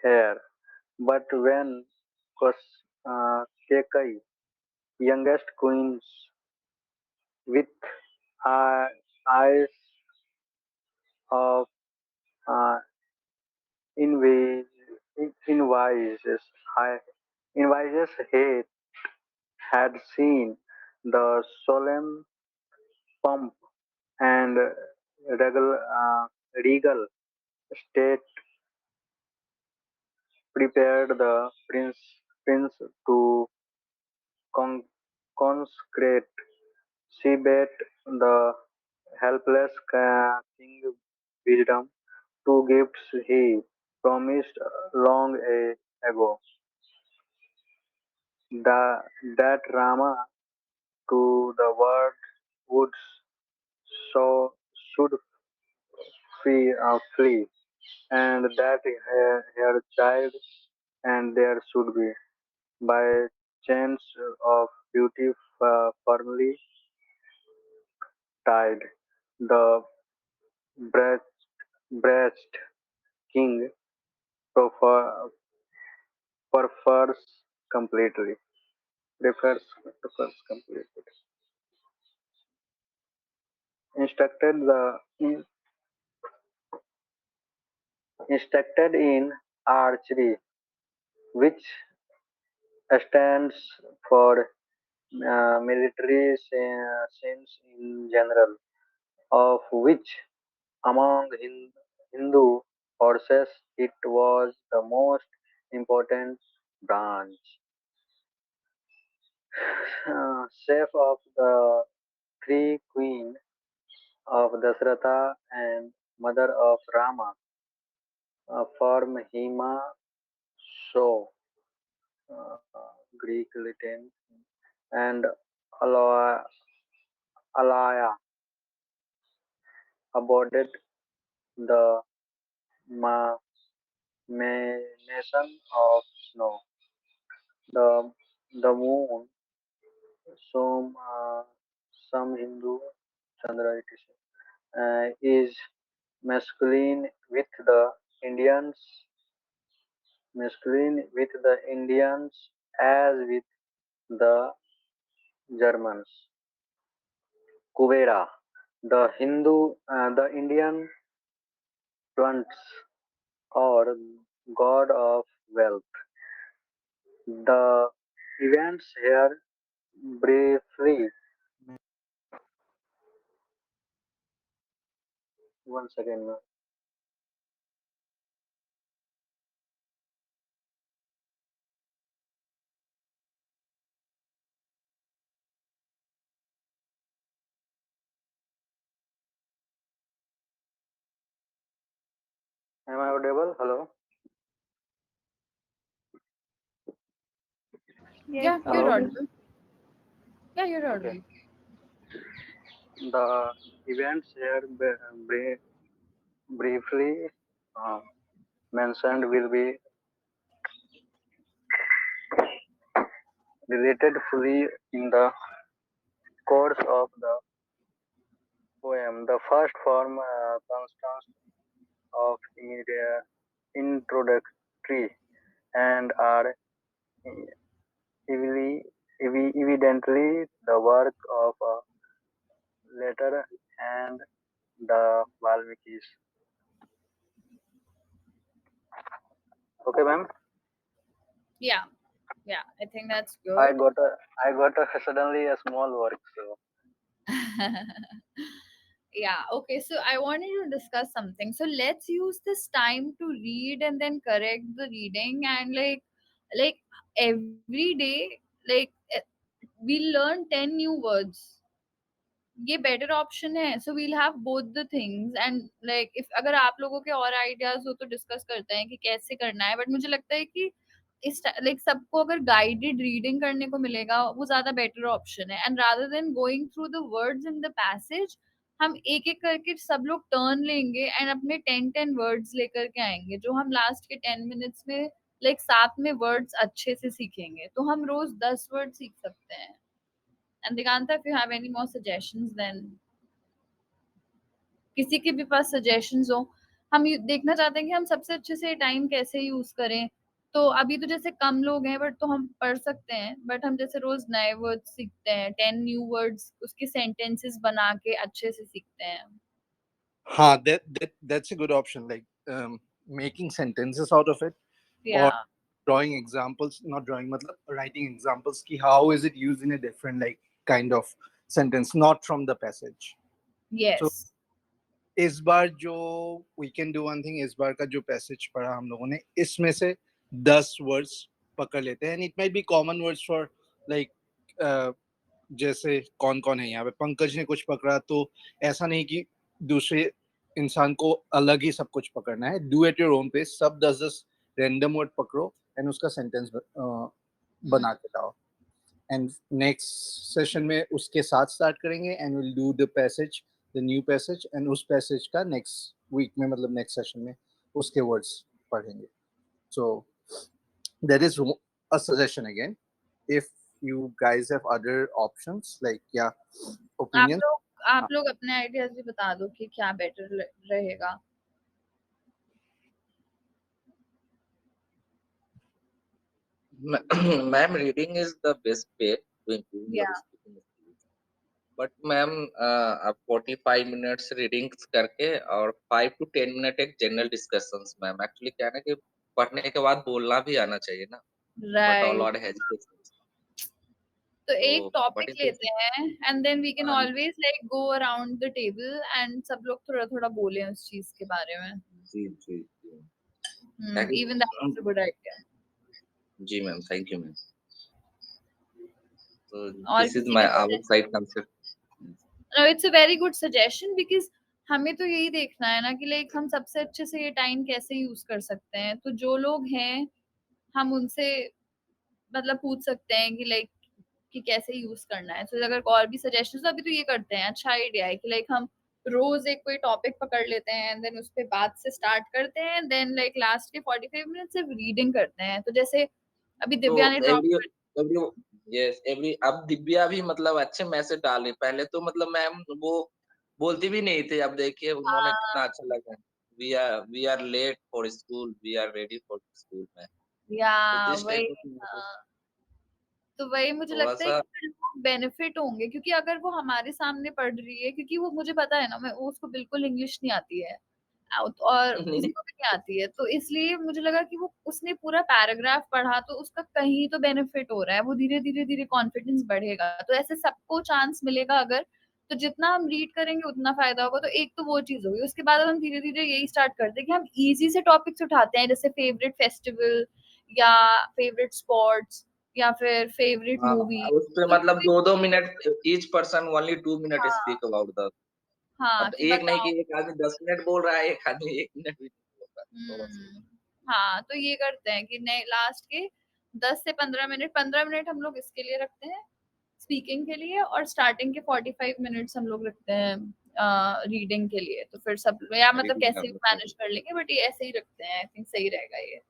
heir. But when Kekai, youngest queens, with eye- eyes of uh, envies, envises, envises hate, had seen the solemn pomp and regal state prepared the prince to con- consecrate. She bade the helpless king wisdom, two gifts he promised long ago, that Rama to the world would so should flee, and that her child and there should be, by chains of beauty firmly tied, the breast, breast king prefer, prefers completely. Prefers completely. Instructed the instructed in archery, which stands for military sense in general, of which among Hindu horses it was the most important branch. Chief of the three queens of Dasratha and mother of Rama, form Hima So, Greek Latin, and Alaya, Alaya abode the ma- nation of snow. The the moon, some Hindu Chandra is masculine with the Indians, masculine with the Indians as with the Germans. Kuvera, the Indian plants or god of wealth. The events here briefly. One second. Ma'am. Am I audible? Hello. Yes, Yeah, you're Hello. audible. audible. Yeah, you're Okay. audible. The events here briefly uh, mentioned will be related fully in the course of the poem. The first form consists of introductory and are evidently the work of a later and the Valmikis. Okay, ma'am. Yeah, yeah, I think that's I good. got a I got a suddenly a small work. So Yeah, okay, so I wanted to discuss something. So let's use this time to read and then correct the reading, and like every day, like we'll learn 10 new words. ये better option है, so we'll have both the things, and like if अगर आप लोगों के और ideas हो तो discuss करते हैं कि कैसे करना है, बट मुझे लगता है कि इस लाइक सबको अगर गाइडेड रीडिंग करने को मिलेगा वो ज्यादा बेटर ऑप्शन है, and rather than going through the words in the passage हम एक एक करके सब लोग टर्न लेंगे एंड अपने 10 वर्ड्स लेकर के आएंगे जो हम लास्ट के 10 मिनट्स में लाइक साथ में वर्ड्स अच्छे से सीखेंगे, तो हम रोज 10 वर्ड सीख सकते हैं. And Diganta, if you have any more suggestions, then किसी के भी पास सजेशंस हो. हम देखना चाहते हैं कि हम सबसे अच्छे से टाइम कैसे यूज करें. तो अभी तो जैसे कम लोग हैं बट तो हम पढ़ सकते हैं, बट हम जैसे रोज नए वर्ड्स सीखते हैं, 10 न्यू वर्ड्स उसके सेंटेंसेस बना के अच्छे से सीखते हैं. हाँ, that's a good option. Like making sentences out of it, or Yeah. drawing examples. Not drawing, matlab writing examples. Ki how is it used in a different like kind of sentence, not from the passage. So Yes. इस बार जो we can do one thing, इस बार का जो passage पढ़ा हम लोगों ने, इसमें से 10 वर्ड्स पकड़ लेते हैं. And it might be common words for like, जैसे कौन कौन है यहाँ पे, पंकज ने कुछ पकड़ा, तो ऐसा नहीं कि दूसरे इंसान को अलग ही सब कुछ पकड़ना है. Do at your own pace. सब 10-10 रैंडम वर्ड पकड़ो एंड उसका सेंटेंस Hmm. बना के लाओ. एंड नेक्स्ट सेशन में उसके साथ स्टार्ट करेंगे and will do the passage, the new passage, and उस पैसेज का नेक्स्ट वीक में, मतलब नेक्स्ट सेशन में उसके वर्ड्स पढ़ेंगे. सो that is a suggestion again. If you guys have other options, like, yeah, आप opinions. लोग आप लोग अपने आइडियाज भी बता दो कि क्या बेटर रहेगा. Ma'am, reading is the best way to improve your Yeah. speaking skills. But ma'am आप 45 मिनट्स रीडिंग्स करके और 5 to 10 मिनट एक जनरल डिस्कशंस. मैम एक्चुअली क्या है ना कि पढ़ने के बाद बोलना भी आना चाहिए ना, but all Right. Or hesitation. तो तो एक बट टॉपिक इन दिस, लेते हैं एंड देन वी कैन हाँ always like go around the table and सब लोग थोड़ा थोड़ा बोलें उस चीज के बारे में. जी जी जी, ताकि even that is a good idea. जी मैम, थैंक यू मैम. तो और दिस इज किसी माय के our suggestion. Side concept. No, it's a very good suggestion because हमें तो यही देखना है ना कि लाइक हम सबसे अच्छे से ये टाइम कैसे यूज कर सकते हैं, तो जो लोग हैं हम उनसे मतलब पूछ सकते हैं कि लाइक कि कैसे यूज करना है. तो अगर और भी सजेशंस, तो अभी तो ये करते हैं, अच्छा आइडिया है कि लाइक हम रोज एक कोई टॉपिक पकड़ लेते हैं एंड देन उस पे बात से स्टार्ट करते हैं, देन लाइक लास्ट के 45 मिनट सिर्फ रीडिंग करते हैं. तो जैसे अभी तो दिव्या ने ड्रॉप एवरी कर. एवरी यस एवरी, अब दिव्या भी मतलब अच्छे मैसेज डाल रही. पहले तो मतलब मैम वो बोलती भी नहीं थे, अब देखिए उन्होंने कितना अच्छा लगा. We are late for school, we are ready for school ma'am. या तो दिस वही. टाइप ऑफ, तो वही मुझे थोड़ा लगता है सा कि फिर लोग बेनिफिट होंगे, क्योंकि अगर वो हमारे सामने पढ़ रही है, क्योंकि वो मुझे पता है ना, मैं उसको बिल्कुल इंग्लिश नहीं आती है और किसी को भी नहीं आती है, तो इसलिए मुझे लगा कि वो उसने पूरा पैराग्राफ पढ़ा तो उसका कहीं तो बेनिफिट हो रहा है, वो धीरे धीरे धीरे कॉन्फिडेंस बढ़ेगा, तो ऐसे सबको चांस मिलेगा अगर, तो जितना हम रीड करेंगे उतना फायदा होगा। तो एक तो वो चीज होगी, उसके बाद हम धीरे धीरे यही स्टार्ट करते हैं कि हम इजी से टॉपिक्स उठाते हैं, जैसे फेवरेट फेस्टिवल या फेवरेट स्पोर्ट्स या फिर फेवरेट हाँ, मूवी, उस पे कुछ मतलब भी। 2-2 minute each person, only 2 minute हाँ स्पीक अबाउट द। हाँ, अब कि एक नहीं बताओ। कि एक आदमी 10 मिनट बोल रहा है, एक आदमी 1 मिनट भी नहीं बोल रहा है, थोड़ा सा। हम्म। हाँ, तो ये करते हैं कि नहीं, लास्ट के 10 से 15 मिनट, 15 मिनट हम लोग इसके लिए रखते हैं स्पीकिंग के लिए, और स्टार्टिंग के 45 मिनट्स हम लोग रखते हैं रीडिंग के लिए। तो फिर सब, या मतलब रीडिंग कैसे भी करने मैनेज को। कर लेंगे, बट ये ऐसे ही रखते हैं, आई थिंक सही रहेगा ये।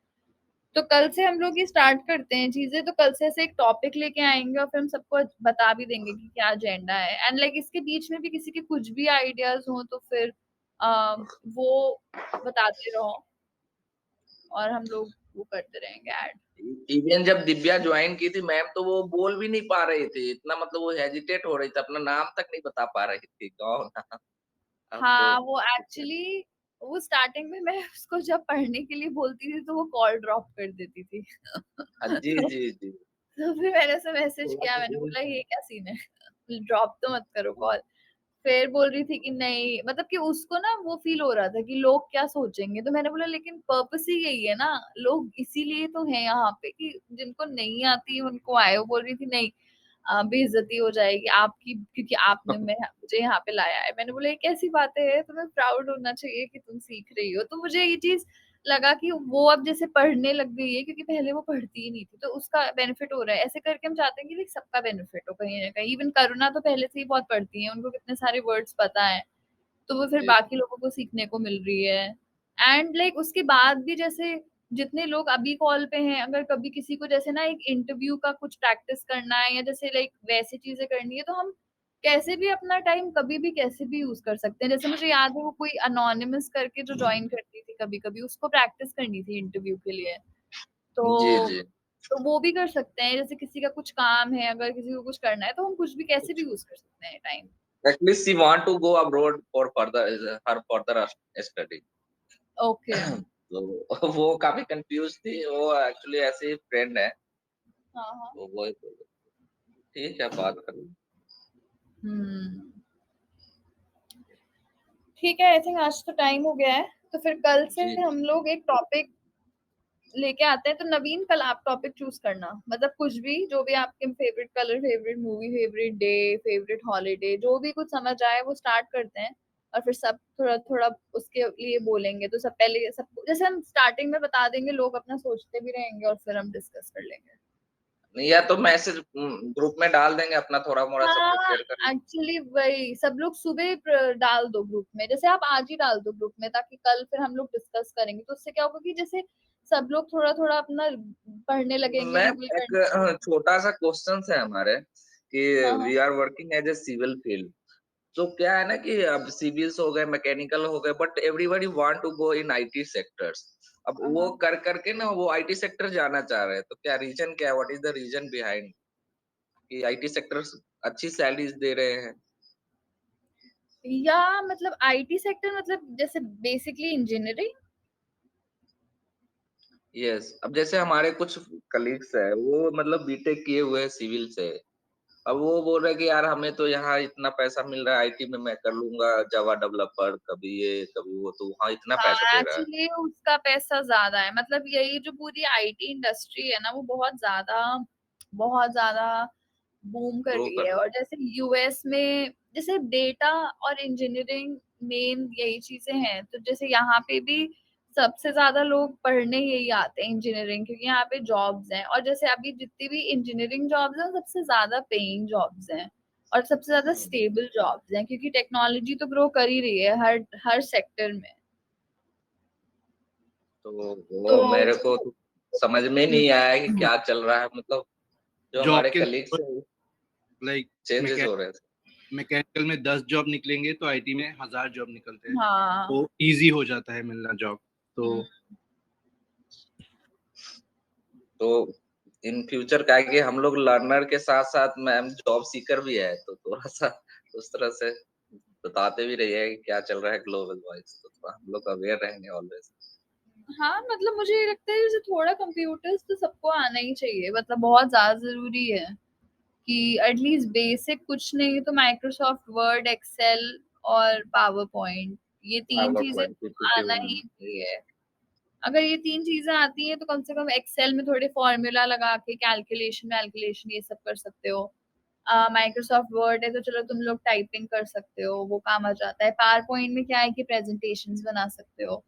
तो कल से हम लोग ये स्टार्ट करते हैं चीजें, तो कल से ऐसे एक टॉपिक लेके आएंगे और फिर हम सबको बता भी देंगे कि क्या एजेंडा है, एंड लाइक इसके बीच में भी किसी के कुछ भी आइडियाज हो तो फिर वो बताते रहो और हम लोग वो करते रहेंगे ऐड। इवन जब दिव्या ज्वाइन की थी मैम, तो वो बोल भी नहीं पा रही थी इतना, मतलब वो हेजिटेट हो रही थी, अपना नाम तक नहीं बता पा रही थी कौन। अब तो हाँ, वो एक्चुअली, वो स्टार्टिंग में मैं उसको जब पढ़ने के लिए बोलती थी तो वो कॉल ड्रॉप कर देती थी। हाँ, जी तो, जी जी। तो फिर मैंने उसे मैसेज थोड़ा किया, सा मैंने दूर बोला ये क्या सीन है, ड्रॉप तो मत करो कॉल। फिर बोल रही थी कि नहीं, मतलब कि उसको ना वो फील हो रहा था कि लोग क्या सोचेंगे, तो मैंने बोला लेकिन पर्पस ही यही है ना, लोग इसीलिए तो हैं यहाँ पे कि जिनको नहीं आती उनको आए। वो बोल रही थी नहीं, बेइज्जती हो जाएगी आपकी, क्योंकि आपने मैं मुझे यहाँ पे लाया है। मैंने बोला ये कैसी बातें है, तुम्हें प्राउड होना चाहिए कि तुम सीख रही हो। तो मुझे ये चीज लगा कि वो अब जैसे पढ़ने लग गई है, क्योंकि पहले वो पढ़ती ही नहीं थी, तो उसका बेनिफिट हो रहा है। ऐसे करके हम चाहते हैं कि like सबका बेनिफिट हो कहीं ना कहीं। इवन करुणा तो पहले से ही बहुत पढ़ती है, उनको कितने सारे वर्ड्स पता है, तो वो फिर जी बाकी लोगों को सीखने को मिल रही है। एंड लाइक उसके बाद भी जैसे जितने लोग अभी कॉल पे हैं, अगर कभी किसी को जैसे ना एक इंटरव्यू का कुछ प्रैक्टिस करना है या जैसे लाइक वैसी चीजें करनी है, तो हम कैसे भी अपना टाइम कभी भी कैसे भी यूज कर सकते हैं। जैसे मुझे याद है वो कोई अनोनिमस करके जो ज्वाइन करती थी कभी कभी, उसको प्रैक्टिस करनी थी इंटरव्यू के लिए, जी तो जी। तो वो भी कर सकते हैं। जैसे किसी का कुछ काम है, अगर किसी को कुछ करना है, तो हम कुछ भी कैसे भी यूज कर सकते हैं time. Actually, she want to go abroad for further her further study. Okay. तो वो काफी कंफ्यूज थी, वो एक्चुअली ऐसे ही फ्रेंड है, हाँ हाँ। तो वो ठीक है, बात कर लो। हम्म। ठीक है, आई थिंक आज तो टाइम हो गया है, तो फिर कल से जी हम लोग एक टॉपिक लेके आते हैं। तो नवीन, कल आप टॉपिक चूज करना, मतलब कुछ भी, जो भी आपके favourite colour, favourite movie, favourite day, favourite holiday, जो भी कुछ समझ आए वो स्टार्ट करते हैं। और फिर सब थोड़ा थोड़ा उसके लिए बोलेंगे, तो सब पहले सब जैसे हम स्टार्टिंग में बता देंगे, लोग अपना सोचते भी रहेंगे और फिर हम डिस्कस कर लेंगे। नहीं, या तो मैसेज ग्रुप में डाल देंगे अपना, थोड़ा मोड़ा सब कुछ हाँ, शेयर कर लेंगे। एक्चुअली वही सब लोग सुबह डाल दो ग्रुप में, जैसे आप आज ही डाल दो ग्रुप में, ताकि कल फिर हम लोग डिस्कस करेंगे। तो उससे क्या होगा कि जैसे सब लोग थोड़ा थोड़ा अपना पढ़ने लगेंगे, मैम, रिवील एक करने लगेंगे। छोटा सा क्वेश्चन है हमारे कि हाँ हाँ we are working as a civil field. तो क्या है ना कि अब सिविल्स हो गए, मैकेनिकल हो गए, but everybody want to go in IT sectors. अब हाँ वो हाँ। कर करके ना वो आईटी सेक्टर जाना चाह रहे हैं, तो क्या रीजन, क्या what is the reason behind कि आईटी सेक्टर्स अच्छी सैलरीज दे रहे हैं? या मतलब आईटी सेक्टर, मतलब जैसे बेसिकली इंजीनियरिंग। यस, अब जैसे हमारे कुछ कलीग्स है, वो मतलब बीटेक किए हुए हैं सिविल से। अब वो बोल रहे कि यार हमें तो यहाँ इतना पैसा मिल रहा है, आईटी में मैं कर लूंगा जावा डेवलपर, कभी ये कभी वो, तो वहाँ इतना पैसा हाँ, दे रहा है। एक्चुअली उसका पैसा ज्यादा है, मतलब यही जो पूरी आईटी इंडस्ट्री है ना, वो बहुत ज्यादा बूम कर ग्रो रही कर है। रहा और जैसे यूएस में जैसे डेटा और इंजीनियरिंग मेन यही चीजें हैं, तो जैसे यहाँ पे भी सबसे ज्यादा लोग पढ़ने यही आते हैं इंजीनियरिंग, क्योंकि यहाँ पे जॉब्स हैं। और जैसे अभी जितनी भी इंजीनियरिंग जॉब्स हैं, सबसे ज्यादा पेइंग जॉब्स हैं और सबसे ज्यादा है। स्टेबल जॉब्स हैं, क्योंकि टेक्नोलॉजी तो ग्रो कर ही रही है हर हर सेक्टर में। तो तो वो मेरे को तो समझ में नहीं आया कि हम्म, क्या चल रहा है, मतलब जो जॉब हमारे के कलीग्स है लाइक चेंजेस हो रहे थे। मैकेनिकल में 10 जॉब निकलेंगे तो आईटी में 1000 जॉब निकलते हैं, हाँ। तो इजी हो जाता है मिलना जॉब। तो तो इन फ्यूचर क्या है कि हम लोग लर्नर के साथ साथ मैम जॉब सीकर भी है, तो थोड़ा सा उस तरह से बताते भी रहिए कि क्या चल रहा है ग्लोबल वाइज, तो थोड़ा हम लोग अवेयर रहेंगे ऑलवेज। हाँ, मतलब मुझे ये लगता है जैसे थोड़ा कंप्यूटर्स तो सबको आना ही चाहिए, मतलब बहुत ज्यादा जरूरी है कि एटलीस्ट बेसिक कुछ नहीं तो माइक्रोसॉफ्ट वर्ड, एक्सेल और पावर पॉइंट, ये तीन पावर चीजें पॉइंट तो पीपीटी आना ही बनाना। चाहिए। अगर ये तीन चीजें आती हैं तो कम से कम एक्सेल में थोड़े फॉर्मूला लगा के कैलकुलेशन वैलकुलेशन ये सब कर सकते हो। माइक्रोसॉफ्ट वर्ड है तो चलो तुम लोग टाइपिंग कर सकते हो, वो काम आ जाता है। पावर पॉइंट में क्या है कि प्रेजेंटेशंस बना सकते हो।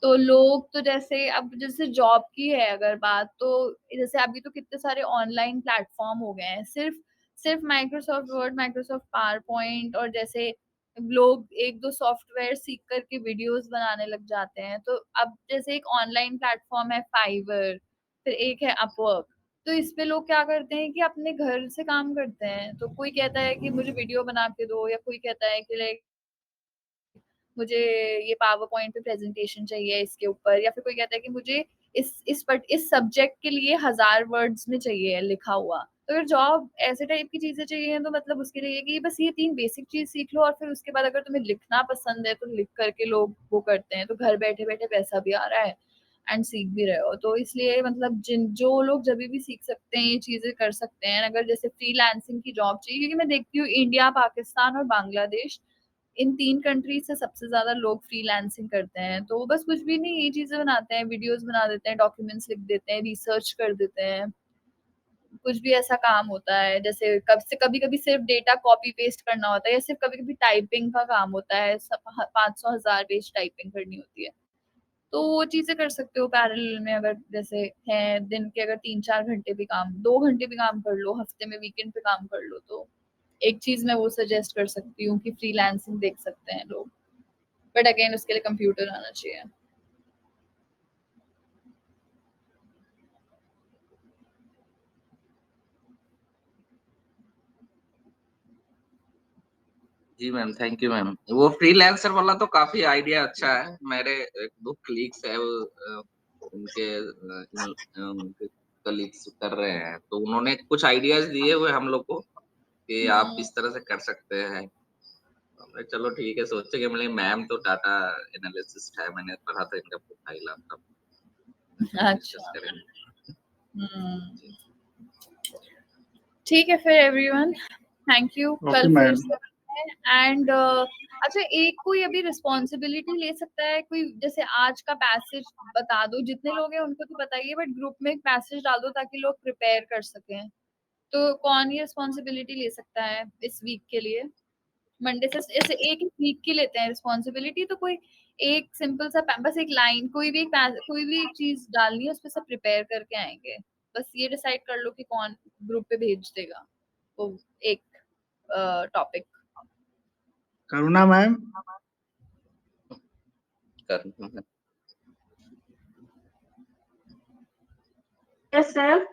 तो लोग तो जैसे अब जैसे जॉब की है अगर बात, तो जैसे अभी तो कितने सारे ऑनलाइन प्लेटफॉर्म हो गए हैं, सिर्फ सिर्फ Microsoft word, Microsoft power point, और जैसे लोग एक दो सॉफ्टवेयर सीख करके वीडियोस बनाने लग जाते हैं। तो अब जैसे एक ऑनलाइन प्लेटफॉर्म है फाइवर, फिर एक है अपवर्क। तो इस पे लोग क्या करते हैं कि अपने घर से काम करते हैं। तो कोई कहता है कि मुझे वीडियो बना के दो, या कोई कहता है कि लाइक मुझे ये पावर पॉइंट पे प्रेजेंटेशन चाहिए इसके ऊपर, या फिर कोई कहता है कि मुझे इस सब्जेक्ट के लिए 1000 वर्ड्स में चाहिए लिखा हुआ। तो अगर जॉब ऐसे टाइप की चीजें चाहिए तो मतलब उसके लिए कि बस ये तीन बेसिक चीज सीख लो, और फिर उसके बाद अगर तुम्हें लिखना पसंद है तो लिख करके लोग वो करते हैं, तो घर बैठे बैठे पैसा भी आ रहा है एंड सीख भी रहे हो। तो इसलिए मतलब जिन जो लोग जब भी सीख सकते हैं ये चीजें कर सकते हैं। अगर जैसे फ्रीलांसिंग की जॉब चाहिए, क्योंकि मैं देखती हूँ इंडिया, पाकिस्तान और बांग्लादेश, इन तीन कंट्रीज से सबसे ज्यादा लोग फ्रीलांसिंग करते हैं। तो बस कुछ भी नहीं, ये चीजें बनाते हैं, वीडियोस बना देते हैं, डॉक्यूमेंट्स लिख देते हैं, रिसर्च कर देते हैं। कुछ भी ऐसा काम होता है जैसे कब से कभी कभी सिर्फ डेटा कॉपी पेस्ट करना होता है, या सिर्फ कभी कभी टाइपिंग का काम होता है, 500 1000 पेज टाइपिंग करनी होती है। तो वो चीजें कर सकते हो पैरेलल में। अगर जैसे है दिन के अगर 3 4 घंटे भी काम, 2 घंटे भी काम कर लो हफ्ते में, वीकेंड पे काम कर लो, तो एक चीज मैं वो सजेस्ट कर सकती हूँ कि फ्रीलांसिंग देख सकते हैं लोग। बट अगेन उसके लिए कंप्यूटर आना चाहिए। जी मैम, थैंक यू मैम। वो फ्रीलांसर वाला तो काफी आइडिया अच्छा है। मेरे एक दो कलीग्स है, वो उनके कलीग्स कर रहे हैं, तो उन्होंने कुछ आइडियाज दिए हुए हम लोग को कि आप हम्म, इस तरह से कर सकते हैं। तो हमने चलो ठीक है, सोचे कि मतलब मैम तो डाटा एनालिसिस्ट है, मैंने पढ़ा था इनका प्रोफाइल आपका, डिस्कस अच्छा। करेंगे। हम्म, जी ठीक है फिर एवरीवन, थैंक यू, ओके कल फिर मैम। से एंड अच्छा, एक कोई अभी रिस्पॉन्सिबिलिटी ले सकता है कोई, जैसे आज का पैसेज बता दो, जितने लोग हैं उनको तो बताइए, बट ग्रुप में एक पैसेज डाल दो ताकि लोग प्रिपेयर कर सकें। तो कौन ये रिस्पॉन्सिबिलिटी ले सकता है इस वीक के लिए? मंडे से ऐसे एक वीक की लेते हैं रिस्पॉन्सिबिलिटी, तो कोई एक सिंपल सा बस एक लाइन, कोई भी एक चीज डालनी है, उस पर सब प्रिपेयर करके आएंगे। बस ये डिसाइड कर लो कि कौन ग्रुप पे भेज देगा वो एक टॉपिक। करुणा मैम। कर। Yes, sir.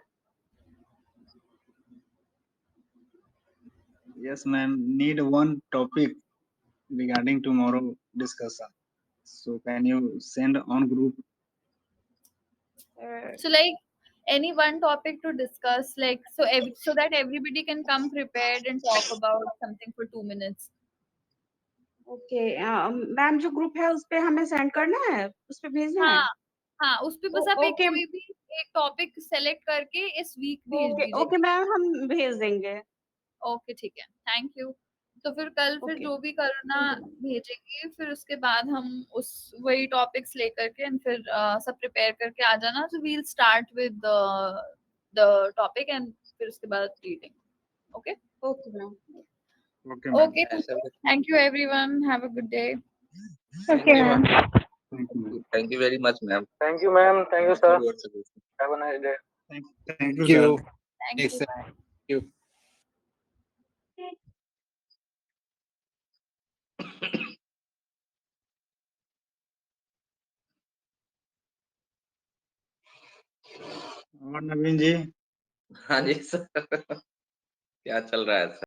Yes ma'am, need one topic regarding tomorrow discussion, so can you send on group? So like any one topic to discuss, like so that everybody can come prepared and talk about something for 2 minutes. Okay ma'am, जो group है उस पे हमें send करना है, उस पे भेजना हाँ है। हाँ, उस पे बस आप एक ओके कोई भी एक टॉपिक सेलेक्ट करके इस वीक भेज ओके दीजिए। ओके मैम, हम भेज देंगे। ओके ठीक है, थैंक यू। तो फिर कल फिर ओके, जो भी करना थैंक यू। भेजेंगे, फिर उसके बाद हम उस वही टॉपिक्स लेकर के and फिर सब प्रिपेयर करके आ जाना। तो we'll start with the topic and फिर उसके बाद reading. Okay. Okay ma'am. Okay ma'am. Okay, ऐसा भी। Thank you everyone, have a good day. Thank Okay, you ma'am. ma'am. Thank you ma'am. Thank you very much ma'am. Thank you, ma'am. Thank you, sir. Thank you. Have a nice day. Thank you Thank sir. you. Thank Next you, time. Bye. Thank you. और नवीन जी। हाँ जी sir. क्या चल रहा है sir?